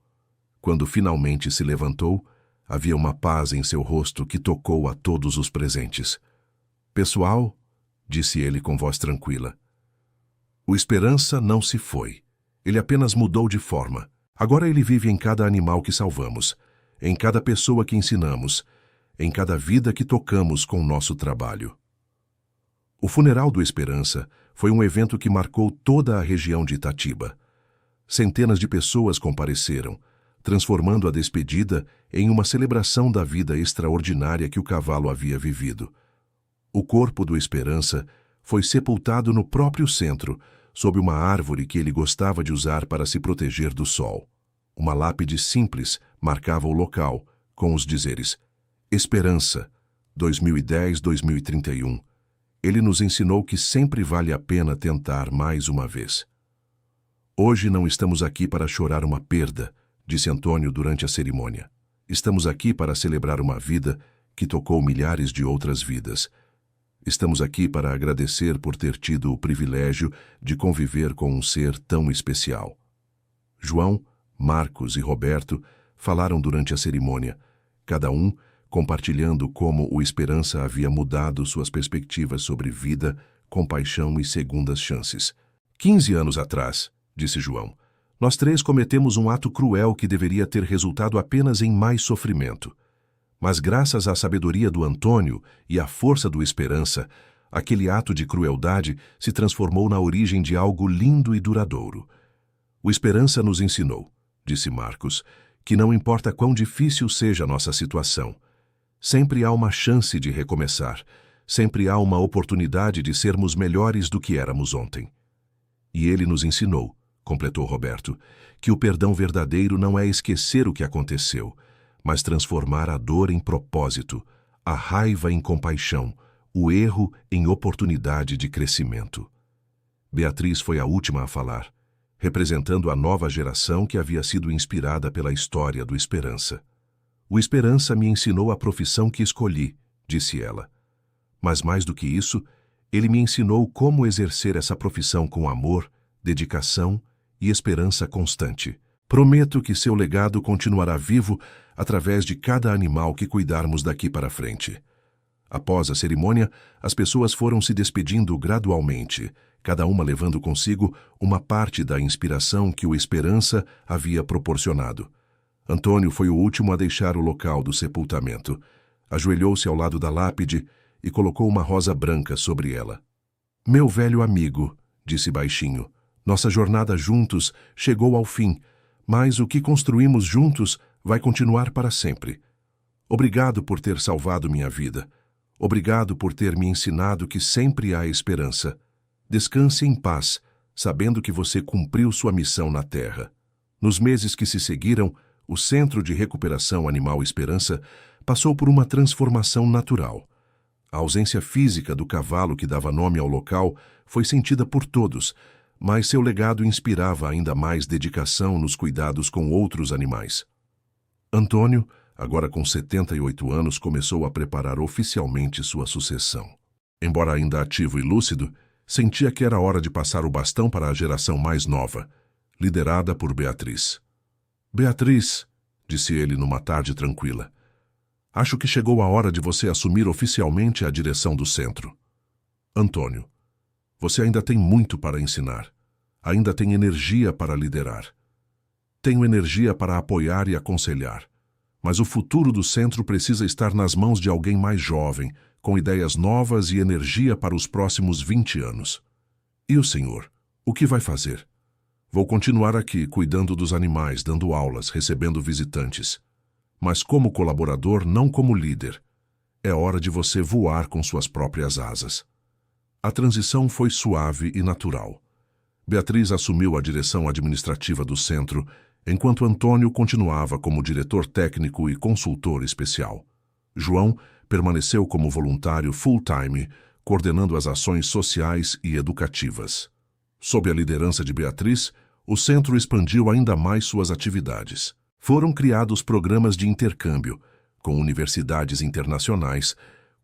Quando finalmente se levantou, havia uma paz em seu rosto que tocou a todos os presentes. "Pessoal", disse ele com voz tranquila, "o Esperança não se foi. Ele apenas mudou de forma. Agora ele vive em cada animal que salvamos, em cada pessoa que ensinamos, em cada vida que tocamos com nosso trabalho." O funeral do Esperança foi um evento que marcou toda a região de Itatiba. Centenas de pessoas compareceram, transformando a despedida em uma celebração da vida extraordinária que o cavalo havia vivido. O corpo do Esperança foi sepultado no próprio centro, sob uma árvore que ele gostava de usar para se proteger do sol. Uma lápide simples marcava o local, com os dizeres: "Esperança, 2010-2031. Ele nos ensinou que sempre vale a pena tentar mais uma vez." "Hoje não estamos aqui para chorar uma perda", disse Antônio durante a cerimônia. "Estamos aqui para celebrar uma vida que tocou milhares de outras vidas. Estamos aqui para agradecer por ter tido o privilégio de conviver com um ser tão especial." João, Marcos e Roberto falaram durante a cerimônia, cada um compartilhando como o Esperança havia mudado suas perspectivas sobre vida, compaixão e segundas chances. 15 anos atrás, disse João, nós 3 cometemos um ato cruel que deveria ter resultado apenas em mais sofrimento. Mas graças à sabedoria do Antônio e à força do Esperança, aquele ato de crueldade se transformou na origem de algo lindo e duradouro. O Esperança nos ensinou, disse Marcos, que não importa quão difícil seja a nossa situação, sempre há uma chance de recomeçar, Sempre há uma oportunidade de sermos melhores do que éramos ontem. E ele nos ensinou, completou Roberto, que o perdão verdadeiro não é esquecer o que aconteceu, mas transformar a dor em propósito, a raiva em compaixão, o erro em oportunidade de crescimento. Beatriz foi a última a falar, representando a nova geração que havia sido inspirada pela história do Esperança. O Esperança me ensinou a profissão que escolhi, disse ela. Mas mais do que isso, ele me ensinou como exercer essa profissão com amor, dedicação e esperança constante. Prometo que seu legado continuará vivo através de cada animal que cuidarmos daqui para frente. Após a cerimônia, as pessoas foram se despedindo gradualmente, cada uma levando consigo uma parte da inspiração que o Esperança havia proporcionado. Antônio foi o último a deixar o local do sepultamento. Ajoelhou-se ao lado da lápide e colocou uma rosa branca sobre ela. Meu velho amigo, disse baixinho, nossa jornada juntos chegou ao fim, mas o que construímos juntos vai continuar para sempre. Obrigado por ter salvado minha vida. Obrigado por ter me ensinado que sempre há esperança. Descanse em paz, sabendo que você cumpriu sua missão na Terra. Nos meses que se seguiram, o Centro de Recuperação Animal Esperança passou por uma transformação natural. A ausência física do cavalo que dava nome ao local foi sentida por todos, mas seu legado inspirava ainda mais dedicação nos cuidados com outros animais. Antônio, agora com 78 anos, começou a preparar oficialmente sua sucessão. Embora ainda ativo e lúcido, sentia que era hora de passar o bastão para a geração mais nova, liderada por Beatriz. Beatriz, disse ele numa tarde tranquila, acho que chegou a hora de você assumir oficialmente a direção do centro. Antônio, você ainda tem muito para ensinar. Ainda tem energia para liderar. Tenho energia para apoiar e aconselhar. Mas o futuro do centro precisa estar nas mãos de alguém mais jovem, com ideias novas e energia para os próximos 20 anos. E o senhor, o que vai fazer? Vou continuar aqui, cuidando dos animais, dando aulas, recebendo visitantes. Mas como colaborador, não como líder. É hora de você voar com suas próprias asas. A transição foi suave e natural. Beatriz assumiu a direção administrativa do centro, enquanto Antônio continuava como diretor técnico e consultor especial. João permaneceu como voluntário full-time, coordenando as ações sociais e educativas. Sob a liderança de Beatriz, o centro expandiu ainda mais suas atividades. Foram criados programas de intercâmbio, com universidades internacionais,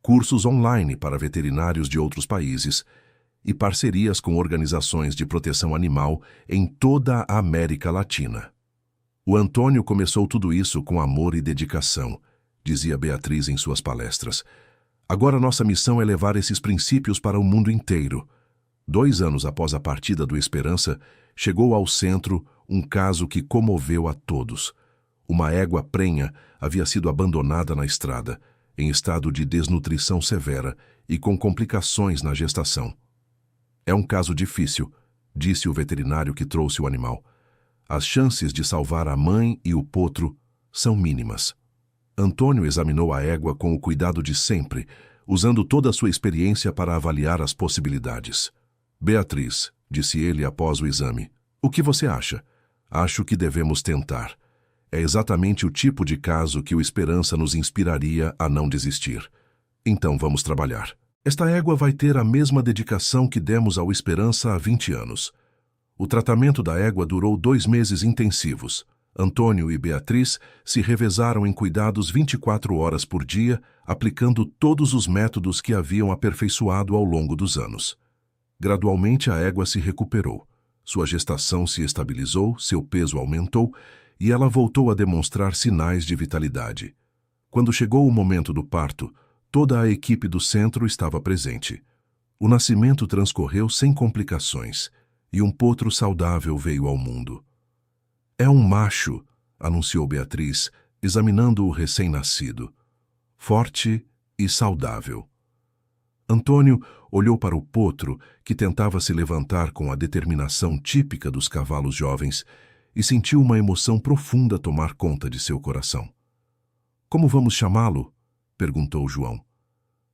cursos online para veterinários de outros países e parcerias com organizações de proteção animal em toda a América Latina. O Antônio começou tudo isso com amor e dedicação, dizia Beatriz em suas palestras. Agora nossa missão é levar esses princípios para o mundo inteiro. 2 anos após a partida do Esperança, chegou ao centro um caso que comoveu a todos. Uma égua prenha havia sido abandonada na estrada, em estado de desnutrição severa e com complicações na gestação. É um caso difícil, disse o veterinário que trouxe o animal. As chances de salvar a mãe e o potro são mínimas. Antônio examinou a égua com o cuidado de sempre, usando toda a sua experiência para avaliar as possibilidades. Beatriz, disse ele após o exame, o que você acha? Acho que devemos tentar. É exatamente o tipo de caso que o Esperança nos inspiraria a não desistir. Então vamos trabalhar. Esta égua vai ter a mesma dedicação que demos ao Esperança há 20 anos. O tratamento da égua durou 2 meses intensivos. Antônio e Beatriz se revezaram em cuidados 24 horas por dia, aplicando todos os métodos que haviam aperfeiçoado ao longo dos anos. Gradualmente a égua se recuperou. Sua gestação se estabilizou, seu peso aumentou e ela voltou a demonstrar sinais de vitalidade. Quando chegou o momento do parto, toda a equipe do centro estava presente. O nascimento transcorreu sem complicações e um potro saudável veio ao mundo. É um macho, anunciou Beatriz, examinando o recém-nascido. Forte e saudável. Antônio olhou para o potro, que tentava se levantar com a determinação típica dos cavalos jovens, e sentiu uma emoção profunda tomar conta de seu coração. Como vamos chamá-lo? Perguntou João.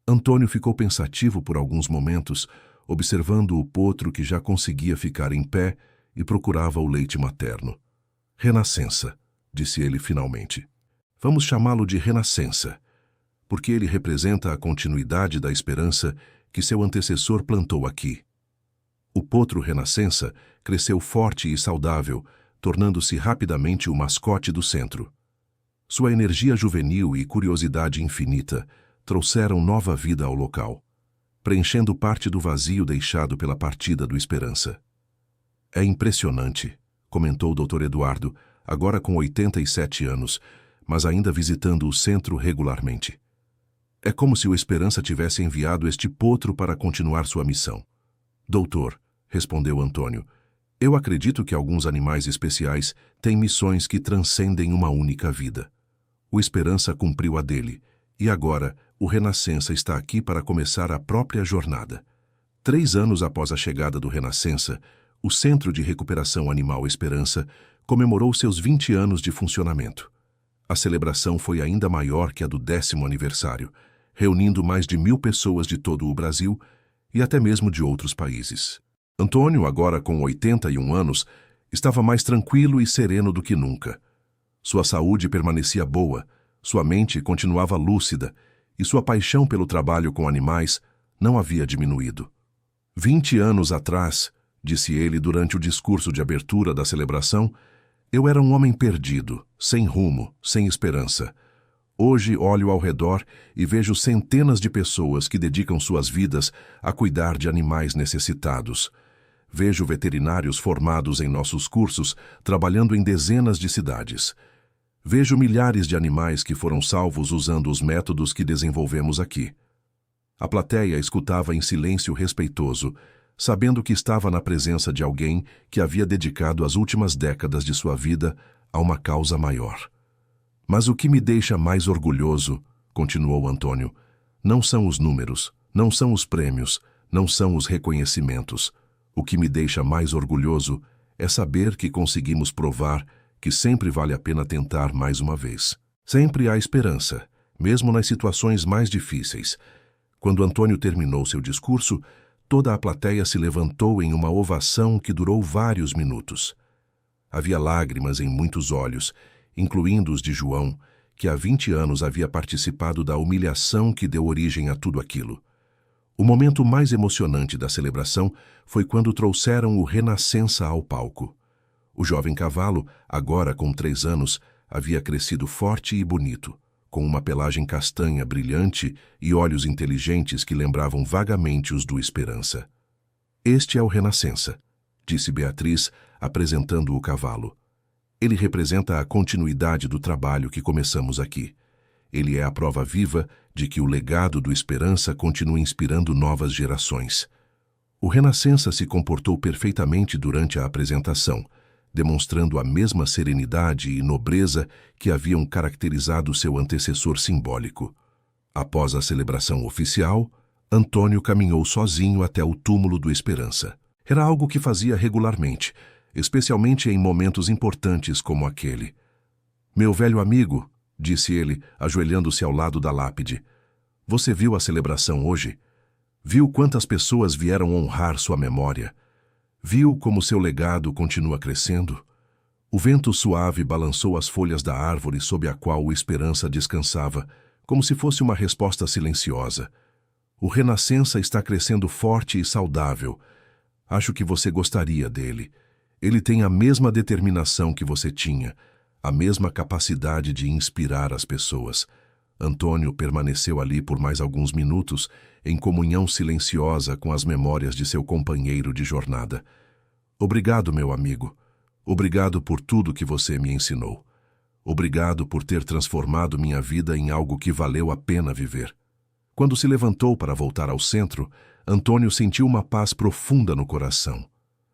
Antônio ficou pensativo por alguns momentos, observando o potro que já conseguia ficar em pé e procurava o leite materno. Renascença, disse ele finalmente. Vamos chamá-lo de Renascença, porque ele representa a continuidade da esperança que seu antecessor plantou aqui. O potro Renascença cresceu forte e saudável, tornando-se rapidamente o mascote do centro. Sua energia juvenil e curiosidade infinita trouxeram nova vida ao local, preenchendo parte do vazio deixado pela partida do Esperança. É impressionante, comentou o Dr. Eduardo, agora com 87 anos, mas ainda visitando o centro regularmente. É como se o Esperança tivesse enviado este potro para continuar sua missão. Doutor, respondeu Antônio, eu acredito que alguns animais especiais têm missões que transcendem uma única vida. O Esperança cumpriu a dele, e agora o Renascença está aqui para começar a própria jornada. 3 anos após a chegada do Renascença, o Centro de Recuperação Animal Esperança comemorou seus 20 anos de funcionamento. A celebração foi ainda maior que a do 10º aniversário, reunindo mais de 1000 pessoas de todo o Brasil e até mesmo de outros países. Antônio, agora com 81 anos, estava mais tranquilo e sereno do que nunca. Sua saúde permanecia boa, sua mente continuava lúcida e sua paixão pelo trabalho com animais não havia diminuído. 20 anos atrás, disse ele durante o discurso de abertura da celebração, eu era um homem perdido, sem rumo, sem esperança. Hoje olho ao redor e vejo centenas de pessoas que dedicam suas vidas a cuidar de animais necessitados. Vejo veterinários formados em nossos cursos trabalhando em dezenas de cidades. Vejo milhares de animais que foram salvos usando os métodos que desenvolvemos aqui. A plateia escutava em silêncio respeitoso, sabendo que estava na presença de alguém que havia dedicado as últimas décadas de sua vida a uma causa maior. Mas o que me deixa mais orgulhoso, continuou Antônio, não são os números, não são os prêmios, não são os reconhecimentos. O que me deixa mais orgulhoso é saber que conseguimos provar que sempre vale a pena tentar mais uma vez. Sempre há esperança, mesmo nas situações mais difíceis. Quando Antônio terminou seu discurso, toda a plateia se levantou em uma ovação que durou vários minutos. Havia lágrimas em muitos olhos, incluindo os de João, que há 20 anos havia participado da humilhação que deu origem a tudo aquilo. O momento mais emocionante da celebração foi quando trouxeram o Renascença ao palco. O jovem cavalo, agora com 3 anos, havia crescido forte e bonito, com uma pelagem castanha brilhante e olhos inteligentes que lembravam vagamente os do Esperança. Este é o Renascença, disse Beatriz, apresentando o cavalo. Ele representa a continuidade do trabalho que começamos aqui. Ele é a prova viva de que o legado do Esperança continua inspirando novas gerações. O Renascença se comportou perfeitamente durante a apresentação, demonstrando a mesma serenidade e nobreza que haviam caracterizado seu antecessor simbólico. Após a celebração oficial, Antônio caminhou sozinho até o túmulo do Esperança. Era algo que fazia regularmente, especialmente em momentos importantes como aquele. Meu velho amigo, disse ele, ajoelhando-se ao lado da lápide, você viu a celebração hoje? Viu quantas pessoas vieram honrar sua memória? Viu como seu legado continua crescendo? O vento suave balançou as folhas da árvore sob a qual o Esperança descansava, como se fosse uma resposta silenciosa. O Renascença está crescendo forte e saudável. Acho que você gostaria dele. Ele tem a mesma determinação que você tinha, a mesma capacidade de inspirar as pessoas. Antônio permaneceu ali por mais alguns minutos, em comunhão silenciosa com as memórias de seu companheiro de jornada. Obrigado, meu amigo. Obrigado por tudo que você me ensinou. Obrigado por ter transformado minha vida em algo que valeu a pena viver. Quando se levantou para voltar ao centro, Antônio sentiu uma paz profunda no coração.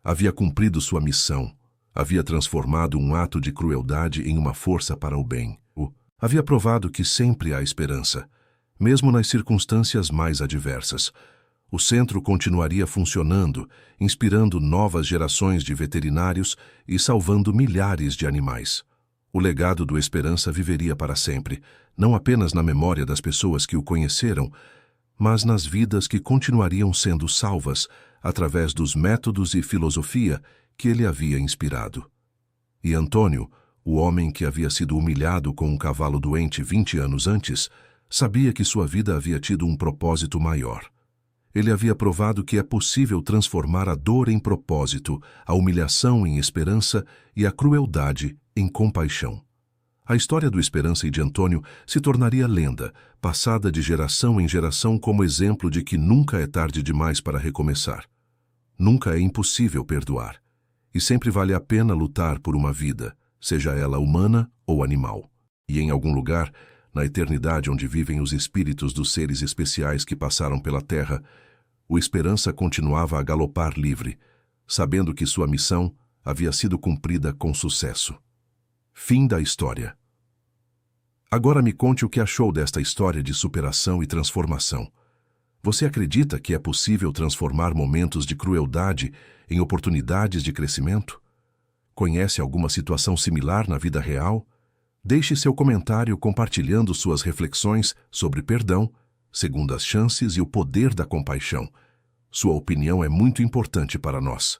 Havia cumprido sua missão. Havia transformado um ato de crueldade em uma força para o bem. Havia provado que sempre há esperança, mesmo nas circunstâncias mais adversas. O centro continuaria funcionando, inspirando novas gerações de veterinários e salvando milhares de animais. O legado do Esperança viveria para sempre, não apenas na memória das pessoas que o conheceram, mas nas vidas que continuariam sendo salvas através dos métodos e filosofia que ele havia inspirado. E Antônio, o homem que havia sido humilhado com um cavalo doente 20 anos antes, sabia que sua vida havia tido um propósito maior. Ele havia provado que é possível transformar a dor em propósito, a humilhação em esperança e a crueldade em compaixão. A história do Esperança e de Antônio se tornaria lenda, passada de geração em geração como exemplo de que nunca é tarde demais para recomeçar. Nunca é impossível perdoar. E sempre vale a pena lutar por uma vida, seja ela humana ou animal. E em algum lugar, na eternidade onde vivem os espíritos dos seres especiais que passaram pela Terra, o Esperança continuava a galopar livre, sabendo que sua missão havia sido cumprida com sucesso. Fim da história. Agora me conte o que achou desta história de superação e transformação. Você acredita que é possível transformar momentos de crueldade em oportunidades de crescimento? Conhece alguma situação similar na vida real? Deixe seu comentário compartilhando suas reflexões sobre perdão, segundas chances e o poder da compaixão. Sua opinião é muito importante para nós.